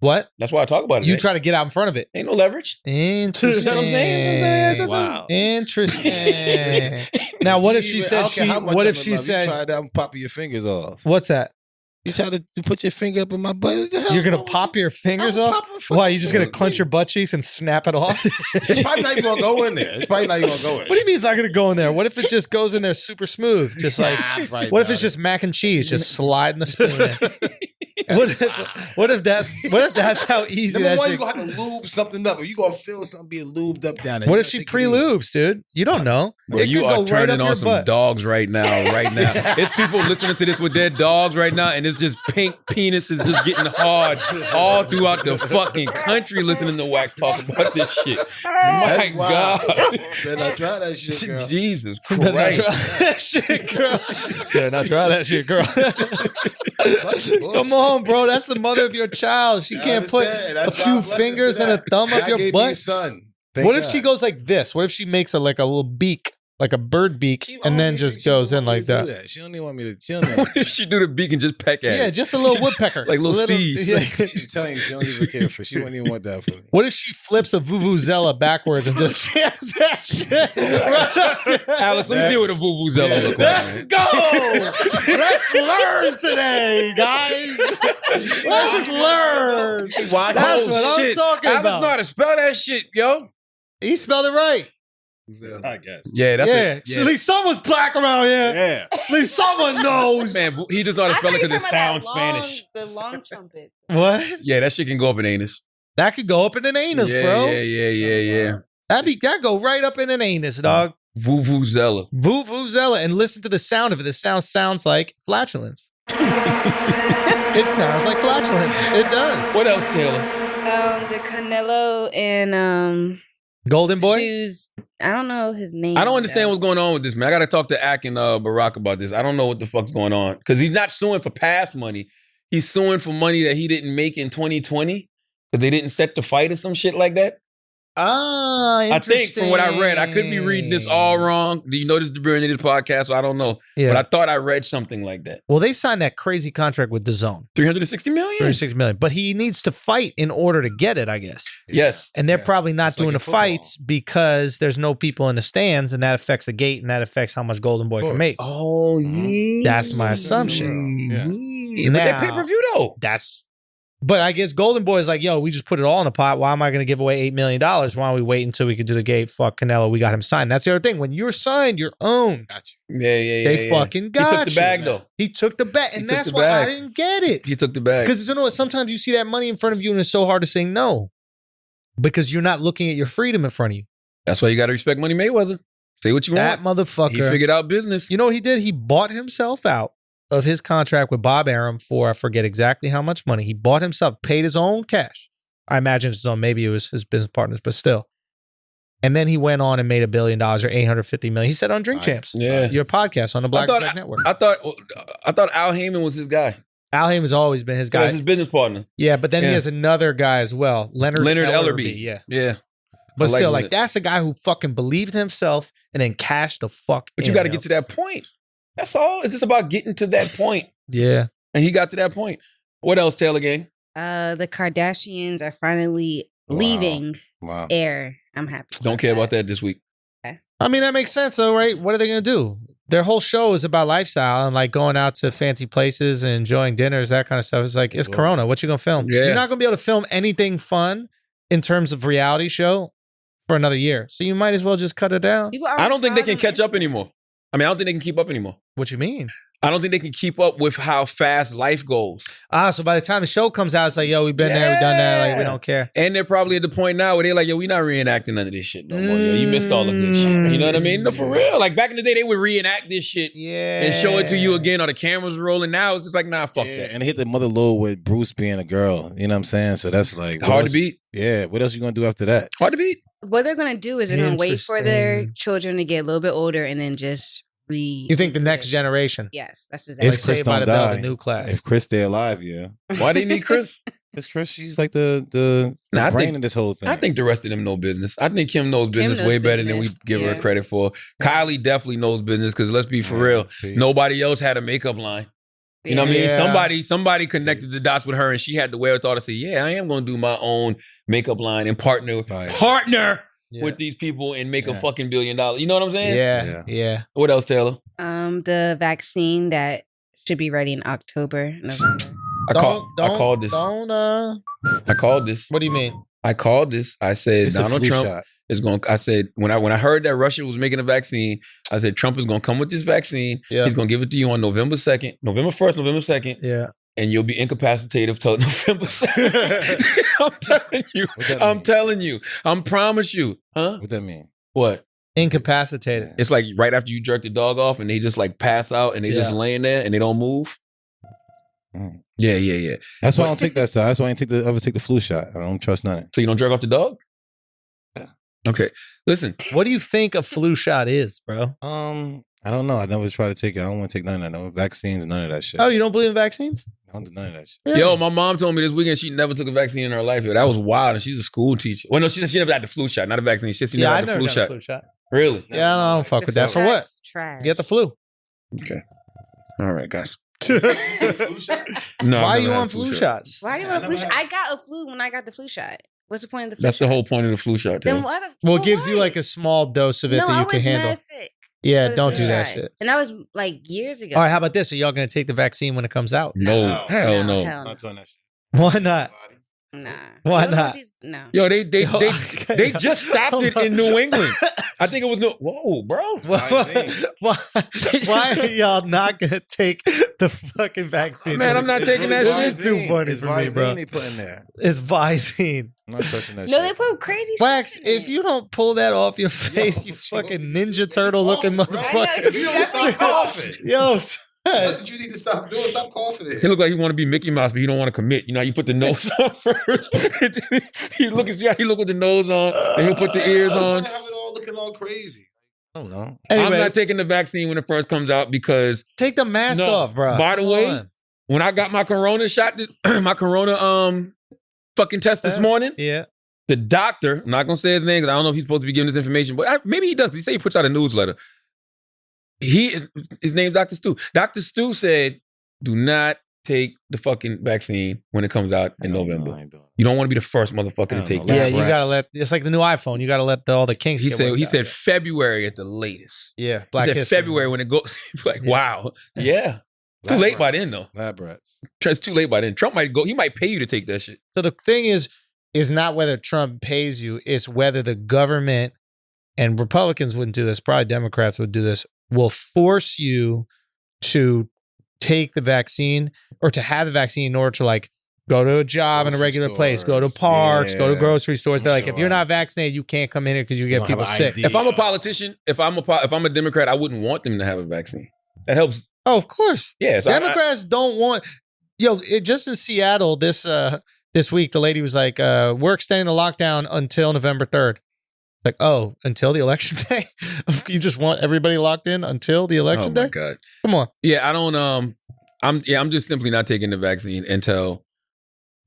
What? That's why I talk about it. You try to get out in front of it. Ain't no leverage. Interesting. You know what I'm saying? That's wild. Interesting. Now, what if she I said don't care she? how much What I'm if in she love. said? You tried that, I'm popping your fingers off. What's that? You try to put your finger up in my butt. What the hell You're gonna wrong with pop you? your fingers I'm off? popping fucking Why? You just gonna fingers. clench your butt cheeks and snap it off? It's probably not even gonna go in there. It's probably not even gonna go in. What do you mean it's not gonna go in there? What if it just goes in there super smooth? Just like Right what if now. it's just mac and cheese, just sliding the spoon in? What if that's how easy Number that one, shit? you're gonna have to lube something up. Or you gonna feel something being lubed up down there. What You if gotta she take it easy. pre-lubes, dude? You don't know. Bro, It you could are go right turning up on your some butt. dogs right now. It's people listening to this with their dogs right now, and it's just pink penises just getting hard all throughout the fucking country listening to Wax talk about this shit. My That's wild. God. Better not try that shit, girl. Jesus Better not try Christ. that shit, girl. Better not try that shit, girl. Fucking bullshit. Come on, bro. That's the mother of your child. She I can't put understand. a That's few God bless us fingers for and a that. thumb up God your gave me a butt. son. Thank What if God. she goes like this? What if she makes like a little beak like a bird beak, and then just goes in like that. She don't even want me to. She don't even. What if she do the beak and just peck at Yeah, it? just a little woodpecker, Like little seeds. Yeah. I'm telling you, she don't even care for. She wouldn't even want that for me. What if she flips a vuvuzela backwards and just jams that shit? Right up there? Alex, let me see what a vuvuzela look like. Let's go. Let's learn today, guys. Let's learn. That's what I'm talking Alex about. know how to spell that shit, yo. He spelled it right. I guess. Yeah, that's At least someone's black around here. Yeah. At least someone knows. Man, he just know how to spell it because it sounds Spanish. The long trumpet. What? Yeah, that shit can go up in anus. That could go up in an anus, bro. Yeah. That go right up in an anus, dog. Vuvuzela. Vuvuzela, and listen to the sound of it. The sound sounds like flatulence. It sounds like flatulence. It does. What else, Taylor? The Canelo and Golden Boy? Shoes. I don't know his name. I don't understand what's going on with this, man. I got to talk to Ak and Barack about this. I don't know what the fuck's going on. Because he's not suing for past money. He's suing for money that he didn't make in 2020 because they didn't set the fight or some shit like that. Ah, I think from what I read, I could be reading this all wrong. Do you know this is the beginning of this podcast? So I don't know. Yeah. But I thought I read something like that. Well, they signed that crazy contract with DAZN. $360 million? 36 million. But he needs to fight in order to get it, I guess. Yes. And they're probably not It's like doing in the football. fights because there's no people in the stands, and that affects the gate, and that affects how much Golden Boy can make. Oh, yeah. That's my assumption. Yeah. But Now- that pay-per-view, though. But I guess Golden Boy is like, yo, we just put it all in the pot. Why am I going to give away $8 million? Why don't we wait until we can do the gate? Fuck Canelo. We got him signed. That's the other thing. When you're signed, you're owned. Got you. Yeah. They fucking got He took the you. bag, though. He took the bet, He and took that's the why bag. I didn't get it. He took the bag. Because you know what? Sometimes you see that money in front of you, and it's so hard to say no because you're not looking at your freedom in front of you. That's why you got to respect Money Mayweather. Say what you That want. motherfucker. He figured out business. You know what he did? He bought himself out of his contract with Bob Arum for, I forget exactly how much money. He bought himself, paid his own cash. I imagine it's his own, maybe it was his business partners, but still. And then he went on and made $1 billion or $850 million. He said on Drink Champs, Yeah. your podcast on the Black Effect Network. I thought Al Heyman was his guy. Al Heyman's always been his That's guy. his business partner. Yeah, but then he Yeah. has another guy as well, Leonard Ellerby. Yeah. Yeah. But I like still, Leonard. that's a guy who fucking believed in himself and then cashed the fuck But in, you got to yo. get to that point. That's all. It's just about getting to that point. Yeah. And he got to that point. What else, Taylor Gang? The Kardashians are finally leaving Wow. air. I'm happy. Don't care about that this week. I mean, that makes sense though, right? What are they going to do? Their whole show is about lifestyle and like going out to fancy places and enjoying dinners, that kind of stuff. It's like, it's Corona. What you going to film? Yeah. You're not going to be able to film anything fun in terms of reality show for another year. So you might as well just cut it down. People I don't think they can follow catch up anymore. I mean, I don't think they can keep up anymore. What you mean? I don't think they can keep up with how fast life goes. So by the time the show comes out, it's like, yo, we've been there, we've done that. Like, we don't care. And they're probably at the point now where they're like, yo, we not reenacting none of this shit no more. Yo, you missed all the good shit. You know what I mean? No, for real. Like back in the day, they would reenact this shit and show it to you again, or the cameras rolling. Now it's just like, nah, fuck Yeah, that. and they hit the mother load with Bruce being a girl. You know what I'm saying? So that's like what Hard else- to beat. Yeah. What else you gonna do after that? Hard to beat. What they're gonna do is they're gonna wait for their Interesting. children to get a little bit older and then just You think the next generation? Yes, that's exactly. Like Saved by the Bell, the new class. If Chris stay alive, yeah. Why they need Chris? Because Chris, she's like the Nah, I brain think- of this whole thing. I think the rest of them know business. I think Kim knows business knows way better than we business. give her Yeah. credit for. Kylie definitely knows business because let's be for real. Peace. Nobody else had a makeup line. You know what I mean? Yeah. Somebody connected the dots with her and she had the wherewithal to say, yeah, I am going to do my own makeup line and partner Yeah. with these people and make a Yeah. fucking $1 billion. You know what I'm saying? Yeah. What else, Taylor? The vaccine that should be ready in October, November. I called this. I called this. What do you mean? I called this. I said It's a Donald flu Trump shot. is going. I said when I heard that Russia was making a vaccine, I said Trump is going to come with this vaccine. Yeah. He's going to give it to you on November 2nd, November 1st, November 2nd, Yeah. and you'll be incapacitated till November 2nd. I'm telling you. What that I'm mean? telling you. I'm promise you. Huh? What that mean? What? Incapacitated. It's like right after you jerk the dog off and they just like pass out and they just Yeah. laying there and they don't move. Mm. Yeah. That's why I don't take that shot. That's why I ain't ever take the flu shot. I don't trust none. So you don't jerk off the dog? Yeah. Okay. Listen. What do you think a flu shot is, bro? I don't know. I never tried to take it. I don't want to take none of that. No vaccines, none of that shit. Oh, you don't believe in vaccines? I don't do none of that shit. Really? Yo, my mom told me this weekend she never took a vaccine in her life. Yo, that was wild. And she's a school teacher. Well, no, she said she never had the flu shot, not a vaccine. She said she never Yeah, I had the never flu got shot. a flu shot. Really? Yeah, I don't fuck with that. For what? That's trash. Get the flu. Okay. All right, guys. Flu shot? No, Why I've are you never had on flu shots? Why do you Yeah, want a flu I shot? never I got a flu when I got the flu shot. What's the point of the flu That's shot? the whole point of the flu shot. Then Taylor. what? Well, it for gives you what? like a small dose of it no, that I you was can handle. mad sick. Yeah, for the don't flu do that shot. shit. And that was like years ago. All right, how about this? Are y'all going to take the vaccine when it comes out? No, No. hell no. Hell I'm not doing that shit. Why not? Body. Nah. Why You don't know not? what these- no. Yo, they okay. they just stopped it in New England. I think it was whoa, bro. Why are y'all not going to take the fucking vaccine? Man, I'm not taking that This shit. is too funny It's for me, bro. Visine they put in there. It's Visine. I'm not touching that No, shit. they put crazy Wax, stuff in if it. you don't pull that off your face, you fucking Ninja Turtle looking Right? motherfucker. If you don't stop coughing, Yo, that's what you need to stop doing. Stop coughing He it. look like he want to be Mickey Mouse, but he don't want to commit. You know, how you put the nose on first. He look with the nose on, and he'll put the ears on. Have it all looking all crazy. I don't know. anyway, I'm not taking the vaccine when it first comes out because take the mask No, off, bro. by the Come way, on. when I got my corona shot, my corona fucking test this morning, Yeah. the doctor, I'm not gonna say his name because I don't know if he's supposed to be giving this information, but maybe he does. He say he puts out a newsletter. His name's Dr. Stu. Dr. Stu said, "Do not take the fucking vaccine when it comes out in November. I ain't doing it. You don't want to be the first motherfucker to Hell take no. that." Yeah, Lab you gotta rats. let. It's like the new iPhone. You gotta let all the kinks. He get said worked he out. said February at the latest. Yeah, He Black said History. February when it goes. Like, Yeah. wow, yeah. Too Lab late by rats. then, though. Lab rats. It's too late by then. Trump might go. He might pay you to take that shit. So the thing is not whether Trump pays you, it's whether the government, and Republicans wouldn't do this, probably Democrats would do this, will force you to take the vaccine or to have the vaccine in order to like go to a job in a Grocery regular place, go to stores, parks, go to yeah. grocery stores. They're like, Sure. if you're not vaccinated, you can't come in here because you get don't have people an sick. ID. If I'm a politician, if I'm a Democrat, I wouldn't want them to have a vaccine. That helps. Oh, of course. Yeah, so Democrats don't want. Just in Seattle this week, the lady was like, "We're extending the lockdown until November 3rd." Like, oh, until the election day? You just want everybody locked in until the oh election my day? god. Come on. Yeah, I don't. I'm just simply not taking the vaccine until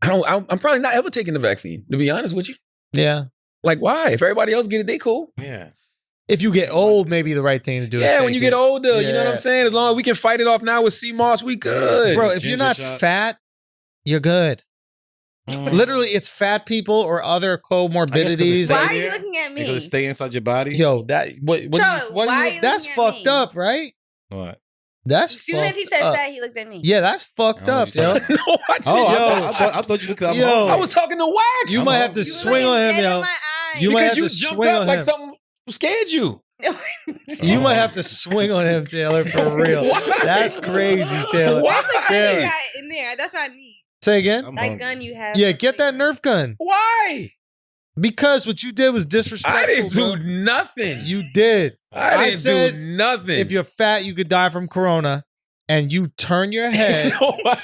I'm probably not ever taking the vaccine. To be honest with you, Yeah. like why? If everybody else get it, they cool. Yeah. If you get old, maybe the right thing to do. is Yeah, take when you it. get older, you know what Yeah. I'm saying. As long as we can fight it off now with CMOS, we good. Bro, if you're Ginger not shots. fat, you're good. Mm. Literally, it's fat people or other comorbidities. Stay Why are you there looking at me? Because it stay inside your body. Yo, that what Charlie, why are you that's looking at fucked me? up, right? What? That's As soon as he fucked said up. that, he looked at me. Yeah, that's fucked I don't know up, what yo. you're no, I didn't. Oh, I thought you looked at Yo. I was talking to Wax. You I'm might hungry. have to You swing looking on him, dead in yo. my eyes. You might because have you to jumped swing up on like him. something scared you. You might have to swing on him, Taylor, for real. Why? That's crazy, Taylor. Why? That's a gun Taylor. you got in there. That's what I need. Say again? I'm That hungry. gun you have. Yeah, get that Nerf gun. Why? Because what you did was disrespectful. I didn't bro. do nothing. You did. I didn't said do nothing. if you're fat, you could die from corona. And you turn your head. No, I-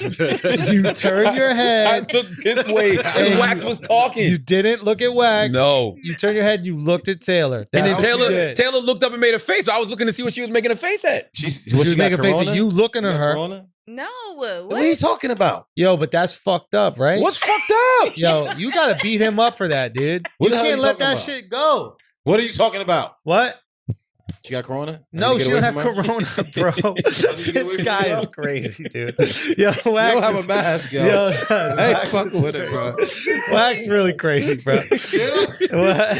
You turn your I head. looked this way and Wax was talking. You didn't look at Wax. No. You turned your head and you looked at Taylor. And That's then what you did. Taylor looked up and made a face. So I was looking to see what she was making a face at. She She was making a face at you looking at her. Corona? No. What are you What? talking about? Yo, but that's fucked up, right? What's fucked up? Yo, you gotta beat him up for that, dude. What You the hell can't you let talking that about? shit go. What are you talking about? What? She got corona? No, Did she you don't get have away from her? corona, bro. you get away This from guy her? is crazy, dude. Yo, You Wax don't have is- a mask, yo. Yo, I ain't Wax fucking is- with it, bro. Wax really crazy, bro. Yeah? What?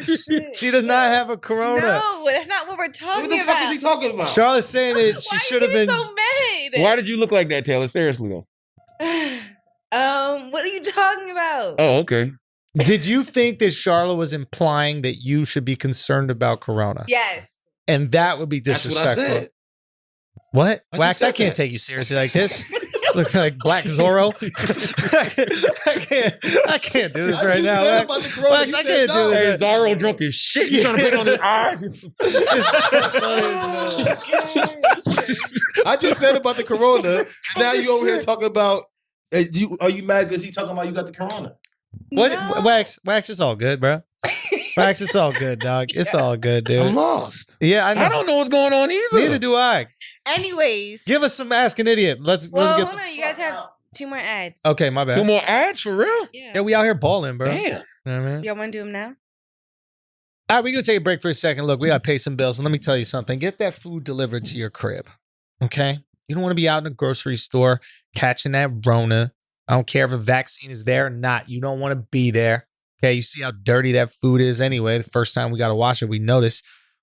shit. She does not have a corona. No, that's not what we're talking What the about. fuck is he talking about? Charlotte's saying that she Why should are have you been. getting so mad? Why did you look like that, Taylor? Seriously, though. What are you talking about? Oh, okay. Did you think that Charlotte was implying that you should be concerned about corona? Yes. And that would be That's what I disrespectful. said. What? I Wax, just I said can't that. take you seriously like this. Look like Black Zorro. I can't do this I right just now. said Wax. about the corona. Wax, He I said can't no. do Hey, this. Zorro drunk as shit. You trying to put it on his eyes? I just said about the corona. Now you over here talking about. Are you mad because he talking about you got the corona? What? No. Wax, it's all good, bro. Wax, it's all good, dog. It's all good, I'm dude. lost. Yeah, I know. I don't know what's going on either. Neither do I. Anyways. Give us some Ask an Idiot. Let's well, get. hold on. You guys have 2 more ads. Okay, my bad. Two more ads for real? Yeah. Yeah, we out here balling, bro. Damn. You know what I mean? Y'all want to do them now? All right, we're going to take a break for a second. Look, we got to pay some bills. And let me tell you something. Get that food delivered to your crib, okay? You don't want to be out in the grocery store catching that Rona. I don't care if a vaccine is there or not. You don't want to be there, okay? You see how dirty that food is anyway. The first time we got to wash it, we notice.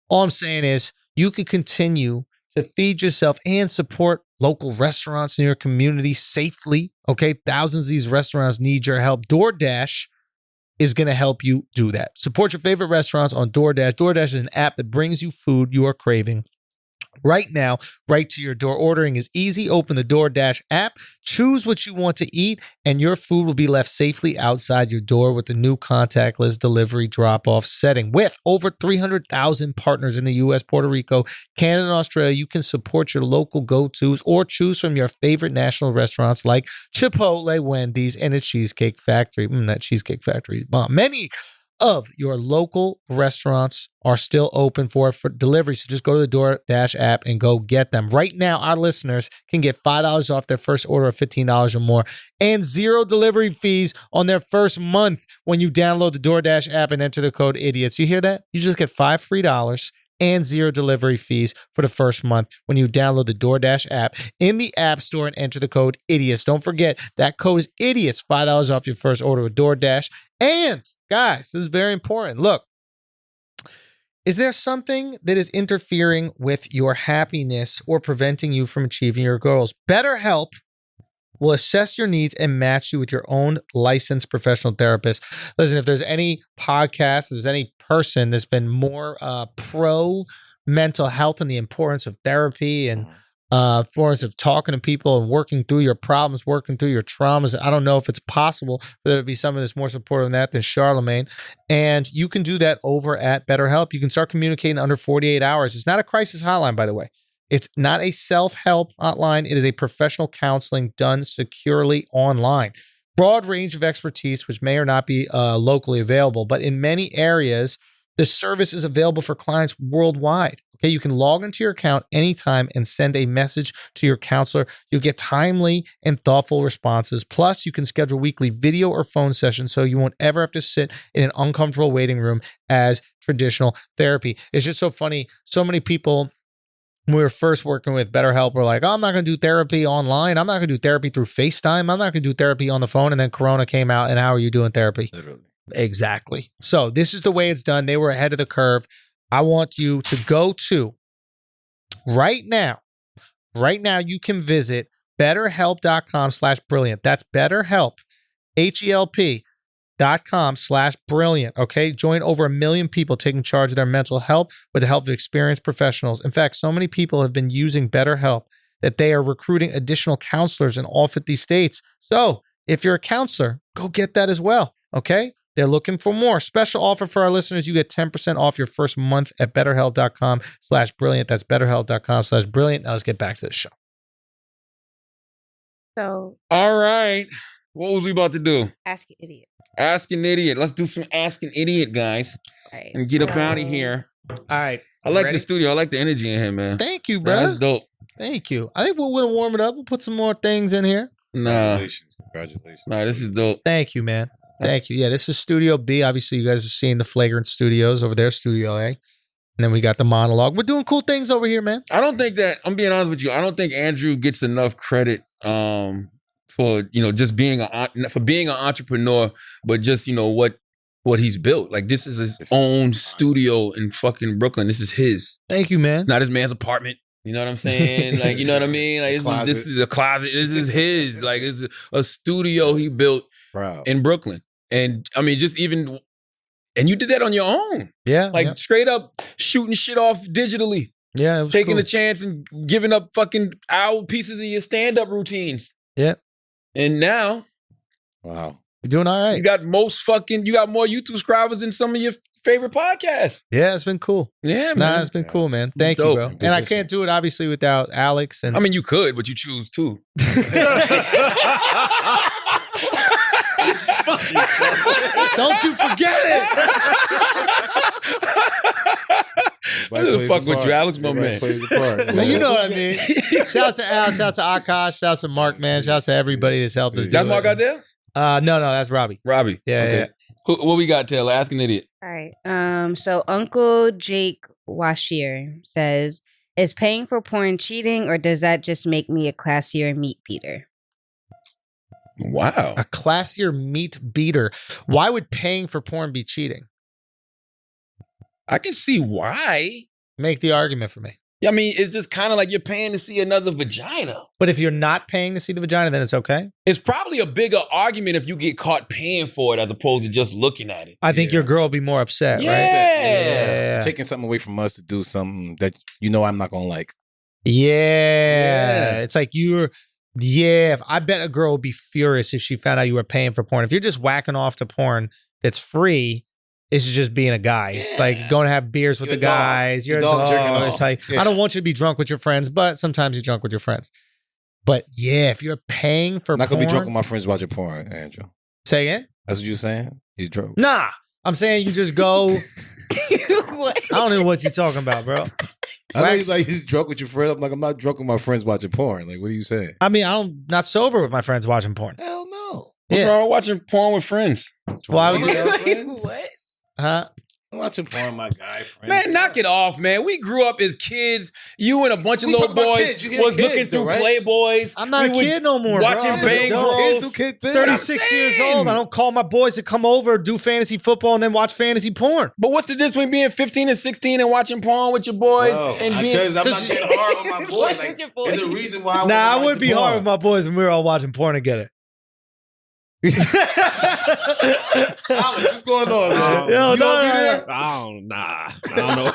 All I'm saying is you can continue to feed yourself and support local restaurants in your community safely, okay? Thousands of these restaurants need your help. DoorDash is going to help you do that. Support your favorite restaurants on DoorDash. DoorDash is an app that brings you food you are craving right now, right to your door. Ordering is easy. Open the DoorDash app, choose what you want to eat, and your food will be left safely outside your door with the new contactless delivery drop-off setting. With over 300,000 partners in the U.S., Puerto Rico, Canada, and Australia, you can support your local go-tos or choose from your favorite national restaurants like Chipotle, Wendy's, and the Cheesecake Factory. That Cheesecake Factory is bomb. Many of your local restaurants are still open for delivery, so just go to the DoorDash app and go get them. Right now, our listeners can get $5 off their first order of $15 or more and 0 delivery fees on their first month when you download the DoorDash app and enter the code IDIOTS. You hear that? You just get $5 free and 0 delivery fees for the first month when you download the DoorDash app in the App Store and enter the code IDIOTS. Don't forget, that code is IDIOTS, $5 off your first order with DoorDash. And, guys, this is very important. Look, is there something that is interfering with your happiness or preventing you from achieving your goals? BetterHelp will assess your needs and match you with your own licensed professional therapist. Listen, if there's any podcast, if there's any person that's been more pro mental health and the importance of therapy and importance of talking to people and working through your problems, working through your traumas, I don't know if it's possible for there to be someone that's more supportive than that than Charlamagne. And you can do that over at BetterHelp. You can start communicating under 48 hours. It's not a crisis hotline, by the way. It's not a self-help hotline. It is a professional counseling done securely online. Broad range of expertise, which may or not be locally available, but in many areas, the service is available for clients worldwide. Okay, you can log into your account anytime and send a message to your counselor. You'll get timely and thoughtful responses. Plus, you can schedule weekly video or phone sessions so you won't ever have to sit in an uncomfortable waiting room as traditional therapy. It's just so funny. So many people, when we were first working with BetterHelp, we're like, oh, I'm not going to do therapy online. I'm not going to do therapy through FaceTime. I'm not going to do therapy on the phone. And then Corona came out, and how are you doing therapy? Literally. Exactly. So this is the way it's done. They were ahead of the curve. I want you to go to right now, you can visit betterhelp.com/brilliant. That's BetterHelp, HELP.com/brilliant. Okay. Join over 1 million people taking charge of their mental health with the help of experienced professionals. In fact, so many people have been using BetterHelp that they are recruiting additional counselors in all 50 states. So if you're a counselor, go get that as well. Okay. They're looking for more. Special offer for our listeners. You get 10% off your first month at betterhelp.com/brilliant. That's betterhelp.com/brilliant. Now let's get back to the show. So, All right. What was we about to do? ask an idiot. Ask an idiot. Let's do some Ask an Idiot, guys. Right. And get up out of here. All right. I like Ready? the studio. I like the energy in here, man. Thank you, Man, bro. that's dope. Thank you. I think we're going to warm it up. We'll put some more things in here. Congratulations. Nah, this is dope. Thank you, man. Thank you. Yeah, this is Studio B. Obviously, you guys are seeing the Flagrant Studios over there, Studio A. And then we got the monologue. We're doing cool things over here, man. I don't think that, I'm being honest with you, I don't think Andrew gets enough credit for, just being an entrepreneur, but just, what he's built. Like, this is his own studio in fucking Brooklyn. This is his. Thank you, man. Not his man's apartment. You know what I'm saying? Like, you know what I mean? Like, this is a closet. This is his. Like, it's a studio he built in Brooklyn. And I mean, and you did that on your own. Yeah. Like, straight up shooting shit off digitally. Yeah. It was Taking cool. a chance and giving up fucking hour pieces of your stand-up routines. Yeah. And now, Wow. You're doing all right. you got more YouTube subscribers than some of your favorite podcasts. Yeah, it's been cool. Yeah, man. Nah, it's been cool, man. Thank you, dope. bro. And I can't do it, obviously, without Alex. And I mean, you could, but you choose to. don't you forget it. Who the fuck with you, Alex, my man? Well, you know what I mean. Shout out to Al, shout out to Akash, shout out to Mark, man. Shout out to everybody that's helped us do That's it. Mark out there? No, that's Robbie. Robbie. Yeah, Okay. yeah. What we got, Taylor? Ask an idiot. All right. So Uncle Jake Washier says, is paying for porn cheating, or does that just make me a classier meat beater? Wow. A classier meat beater. Why would paying for porn be cheating? I can see why. Make the argument for me. I mean, it's just kind of like you're paying to see another vagina. But if you're not paying to see the vagina, then it's okay. It's probably a bigger argument if you get caught paying for it as opposed to just looking at it. I think your girl will be more upset, right? Yeah. You're taking something away from us to do something that you know I'm not gonna like. Yeah. It's like I bet a girl would be furious if she found out you were paying for porn. If you're just whacking off to porn that's free, it's just being a guy. It's like going to have beers with You're the guys. You're a dog. jerking It's off. like, Yeah. I don't want you to be drunk with your friends, but sometimes you're drunk with your friends. But yeah, if you're paying for I'm not porn. gonna be drunk with my friends watching porn, Andrew. Say again? That's what you're saying? You're drunk. Nah. I'm saying you just go. What? I don't know what you're talking about, bro. I know he's like he's drunk with your friends. I'm like, I'm not drunk with my friends watching porn. Like, what are you saying? I mean, I'm not sober with my friends watching porn. Hell no. What's Yeah. wrong with watching porn with friends? Why would My you? girlfriends? What? Huh? I'm watching porn with my guy friends. Man, knock it off, man. We grew up as kids. You and a bunch of We little talk about boys kids. You hear was kids, looking though, through right? Playboys. I'm not We a was kid no more. bro. watching I'm an Bang adult. Bros. Kids do kid things. 36 years old. I don't call my boys to come over, do fantasy football, and then watch fantasy porn. But what's the difference between being 15 and 16 and watching porn with your boys No, and being? because I'm not getting hard on my boys. What's Like, with your boys? there's a reason why. Nah, I wanna would watch be porn. hard with my boys when we were all watching porn together. Alex, what's going on, man? Yo, You gonna be there? I don't know.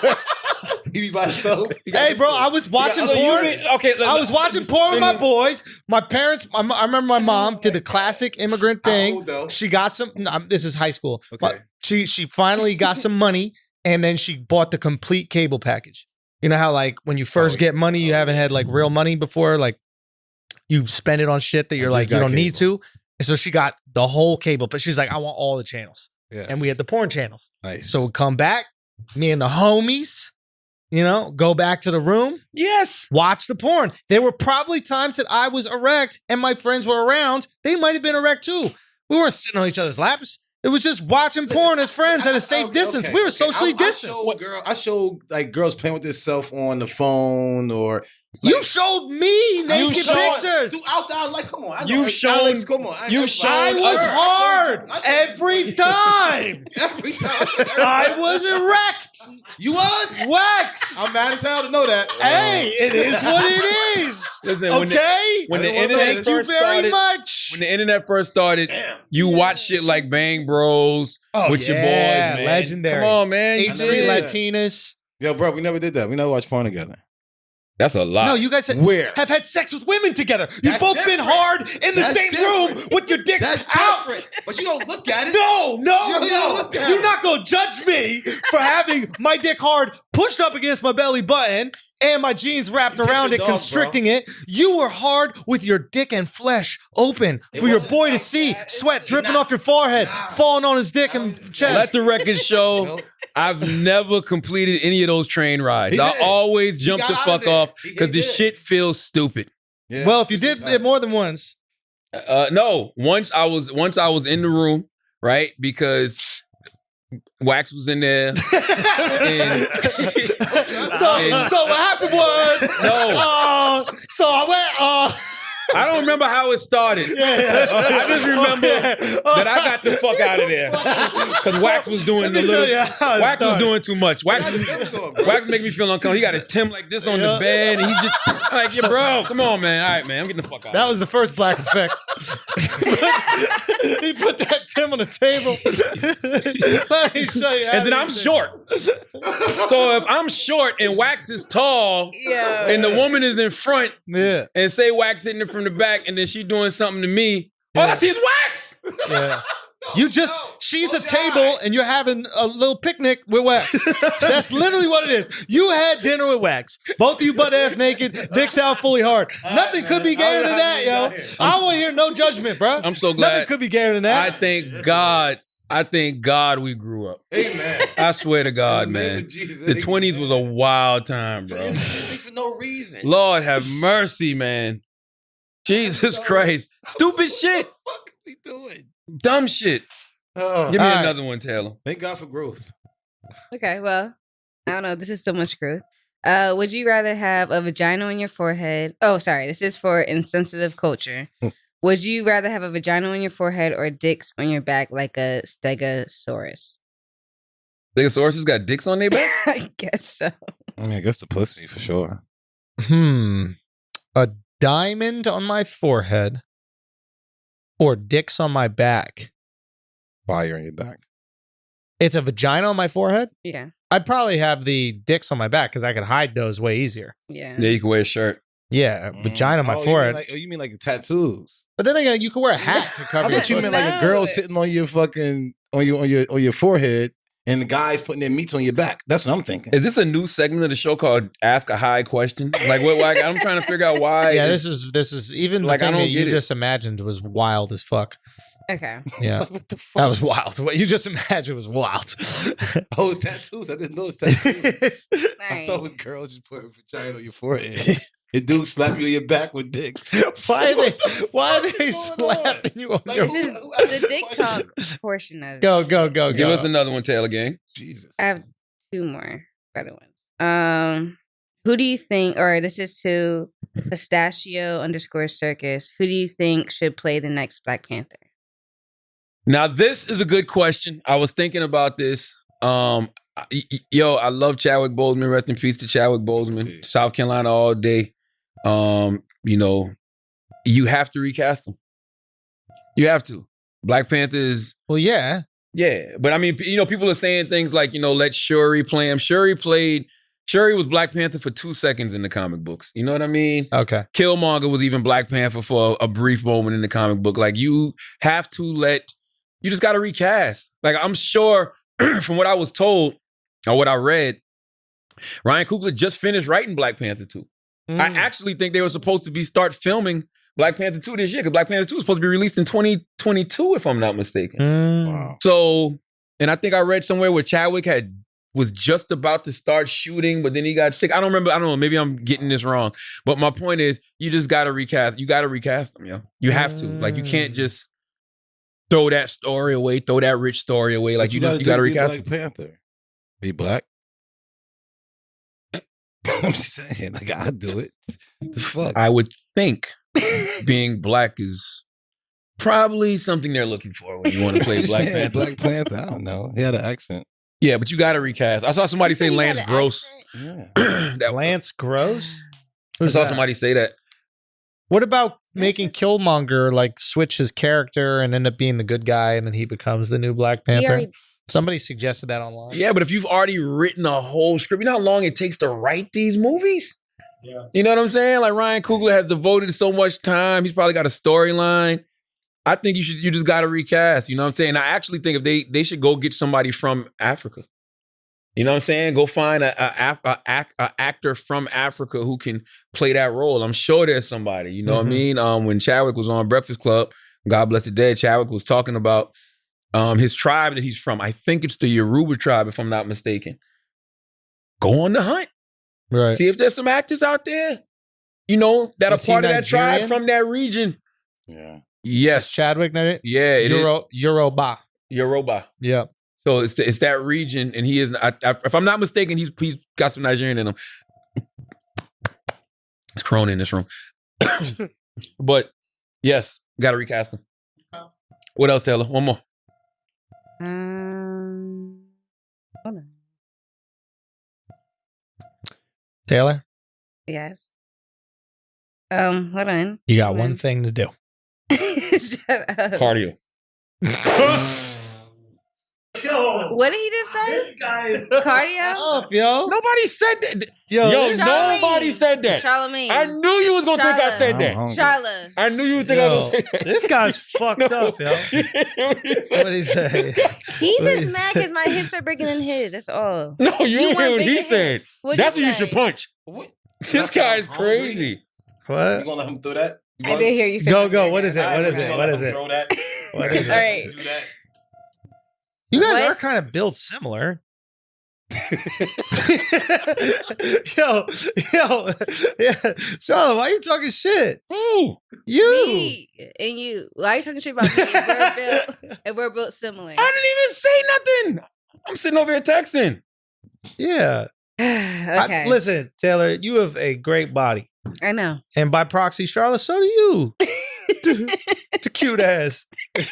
He be by himself. Hey, bro, I was watching got- porn. Okay, I was watching porn with my boys. My parents, I remember my mom did the classic immigrant How thing. old, though? She got some, this is high school. Okay. She finally got some money, and then she bought the complete cable package. You know how, like, when you first get money, you haven't had, like, real money before? Like, you spend it on shit that you're just like, you got don't need cable. to. And so she got the whole cable, but she's like, I want all the channels. Yes. And we had the porn channels. Nice. So we come back, me and the homies, go back to the room, Yes. watch the porn. There were probably times that I was erect and my friends were around. They might have been erect too. We weren't sitting on each other's laps. It was just watching porn as friends at a safe distance. We were socially distant. I showed like girls playing with themselves on the phone or. You showed me naked pictures. Throughout the like, come on. You've shown- Alex, come on. you've shown I was us- hard I showed- every time. Every time. I was erect. You was? Wax. I'm mad as hell to know that. Hey, it is what it is. Listen, Okay. when the I didn't wanna know internet this. Thank you first very started, much. when the internet first started, you watch shit like Bang Bros with your boys, yeah, man. legendary. Come on, man. You H3 did. Latinas. Yo, bro, we never did that. We never watched porn together. That's a lot. No, you guys Where? have had sex with women together. You've That's both been different. hard in the That's same different. room with your dicks That's out. different. But you don't look at it. No, You don't look at You're it. not going to judge me for having my dick hard pushed up against my belly button and my jeans wrapped You kiss around your it, dog, constricting it. You were hard with your dick and flesh open for your wasn't boy to like see, that. sweat dripping off your forehead, falling on his dick and chest. Let the record show. Nope. I've never completed any of those train rides. He I did. always He jump got the out of fuck there. off He because the did. shit feels stupid. Yeah. Well, if you did it more than once. No, once I was in the room, right? Because Wax was in there. And- So what happened was, No. so I went, I don't remember how it started. I just remember that I got the fuck out of there because Wax was doing Let me tell you how it Wax was started. doing too much. Wax make me feel uncomfortable. He got his Tim like this on the bed, and he just like, yeah, bro, come on, man. All right, man, I'm getting the fuck out. That was the first black effect. He put that Tim on the table. Let me show you. And then I'm short. So if I'm short and Wax is tall, Yeah. and the woman is in front, Yeah, and say Wax hitting it from the back, and then she doing something to me, all I see is Wax. yeah. You just, she's a table and you're having a little picnic with Wax. That's literally what it is. You had dinner with Wax. Both of you butt ass naked, dicks out fully hard. Nothing could be gayer than that, yo. I don't want to hear no judgment, bro. I'm so glad. Nothing could be gayer than I that. thank God we grew up. Amen. I swear to God, In the name man. of Jesus, The 20s was a wild time, bro. For no reason. Lord have mercy, man. Jesus Christ. Stupid shit. What the fuck are we doing? Dumb shit. Oh, Give me All right. another one, Taylor. thank God for growth. Okay, well, I don't know. This is so much screwed. Would you rather have a vagina on your forehead? Oh, sorry. This is for insensitive culture. Would you rather have a vagina on your forehead or dicks on your back like a stegosaurus? Stegosaurus got dicks on their back? I guess so. I mean, I guess the pussy for sure. A diamond on my forehead or dicks on my back? Fire on your back. It's a vagina on my forehead? Yeah. I'd probably have the dicks on my back because I could hide those way easier. Yeah. Yeah, you can wear a shirt. Yeah, vagina on my Oh, forehead. You mean like the tattoos? But then again, you can wear a hat to I cover your thought you pussy. meant like a girl sitting on your fucking on your forehead, and the guys putting their meats on your back. That's what I'm thinking. Is this a new segment of the show called Ask a High Question? Like, what? Like, I'm trying to figure out why. Yeah, this is even Like, the I thing don't that you get it. just imagined was wild as fuck. Okay. Yeah, What the fuck? that was wild. What you just imagined was wild. Oh, it's tattoos. I didn't know it's tattoos. All I right. thought it was girls just putting vagina on your forehead. It dudes slap you on your back with dicks. Why are they What the fuck is going on? slapping you on Like, your This is the dick talk portion of it. Go. Give us another one, Taylor Gang. Jesus. I have two more better ones. Who do you think, or this is to pistachio_circus, who do you think should play the next Black Panther? Now, this is a good question. I was thinking about this. I love Chadwick Boseman. Rest in peace to Chadwick Boseman. peace. South Carolina all day. You have to recast him. You have to. Black Panther is, Well, yeah. but I mean, people are saying things like, let Shuri play him. Shuri was Black Panther for 2 seconds in the comic books. You know what I mean? Okay. Killmonger was even Black Panther for a brief moment in the comic book. Like, you just got to recast. Like, I'm sure from what I was told or what I read, Ryan Coogler just finished writing Black Panther 2. I actually think they were supposed to start filming Black Panther 2 this year because Black Panther 2 is supposed to be released in 2022, if I'm not mistaken. Wow. So, and I think I read somewhere where Chadwick was just about to start shooting, but then he got sick. I don't know. Maybe I'm getting this wrong. But my point is, you just got to recast. You got to recast them, yo. You have to. Like, you can't just throw that story away, throw that rich story away. Like, you got to recast Black Panther. Be black. I'm just saying, like, I'll do it. The fuck? I would think being black is probably something they're looking for when you want to play Just Black saying, Panther. Black Panther. I don't know. He had an accent. Yeah, but you got to recast. I saw somebody say Lance Gross. Yeah. Lance Gross? I Who's saw that? somebody say that. What about making Killmonger like switch his character and end up being the good guy and then he becomes the new Black Panther? Somebody suggested that online. Yeah, but if you've already written a whole script, you know how long it takes to write these movies? Yeah. You know what I'm saying? Like, Ryan Coogler has devoted so much time. He's probably got a storyline. I think you just got to recast. You know what I'm saying? I actually think if they should go get somebody from Africa. You know what I'm saying? Go find a actor from Africa who can play that role. I'm sure there's somebody. You know what I mean? When Chadwick was on Breakfast Club, God bless the dead, Chadwick was talking about his tribe that he's from. I think it's the Yoruba tribe, if I'm not mistaken. Go on the hunt. Right. See if there's some actors out there, that Is are he part of that tribe Nigerian? from that region. Yeah. Yes. Chadwick, Yeah, it is. Yoruba. Yoruba. Yeah. So it's that region, and he is. If I'm not mistaken, he's got some Nigerian in him. It's Corona in this room, but yes, got to recast him. What else, Taylor? One more. Hold on. Taylor, Yes. Hold on. you got Hold one on. thing to do. Shut up. Cardio. What did he just say? This guy is cardio. Up, yo. Nobody said that. Yo, Yo, Charlamagne. nobody said that. Charlamagne. I knew you was gonna think I said I'm that. hungry. Charla. I knew you would think I was Yo, gonna say that. this guy's fucked up, yo. What did he say? He's What did he just mad say? because my hips are bigger than his. That's all. No, you didn't want hear what he bigger said. hips. What'd That's you what you say? should punch. What? This guy is crazy. You What? gonna let him throw that? You I gonna- did hear you say Go, that. go. What is it? All What right, is you it? gonna What let is him it? Throw that? What is All it? right. Do that. You guys What? are kind of built similar. yo, yeah. Charlotte, why are you talking shit? Ooh. You. Me and you. Why are you talking shit about me? And we're built similar. I didn't even say nothing. I'm sitting over here texting. Yeah. Okay. Listen, Taylor, you have a great body. I know. And by proxy, Charlotte, so do you. It's a cute ass. All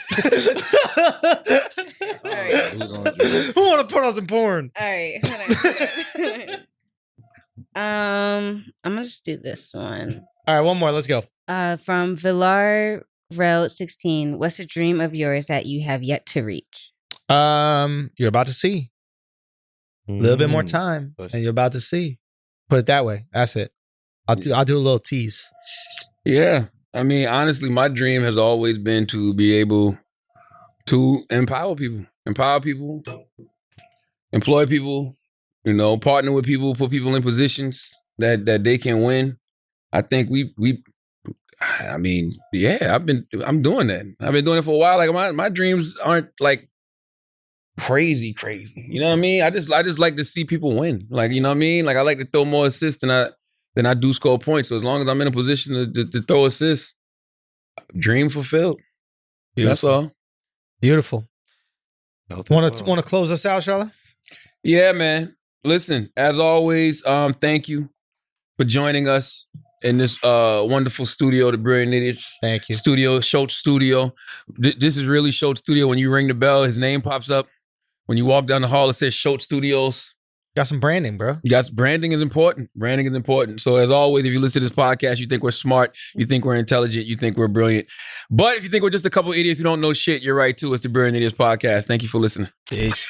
right. Who want to put on some porn? All right. Hold on. I'm gonna just do this one. All right, one more. Let's go. From Villar Road 16. What's a dream of yours that you have yet to reach? You're about to see. A little bit more time, and you're about to see. Put it that way. That's it. I'll do a little tease. Yeah. I mean, honestly, my dream has always been to be able to empower people, employ people, partner with people, put people in positions that they can win. I think I'm doing that. I've been doing it for a while. Like my dreams aren't like crazy. You know what I mean? I just like to see people win. Like, you know what I mean? Like I like to throw more assists than I do score points. So as long as I'm in a position to throw assists, dream fulfilled. That's all. Beautiful. Want to close us out, Charlotte? Yeah, man. Listen, as always, thank you for joining us in this wonderful studio, the Brilliant Idiots. Thank you. Schulz Studio. This is really Schulz Studio. When you ring the bell, his name pops up. When you walk down the hall, it says Schulz Studios. Got some branding, bro. Branding is important. So as always, if you listen to this podcast, you think we're smart, you think we're intelligent, you think we're brilliant. But if you think we're just a couple idiots who don't know shit, you're right too. It's the Brilliant Idiots Podcast. Thank you for listening. Peace.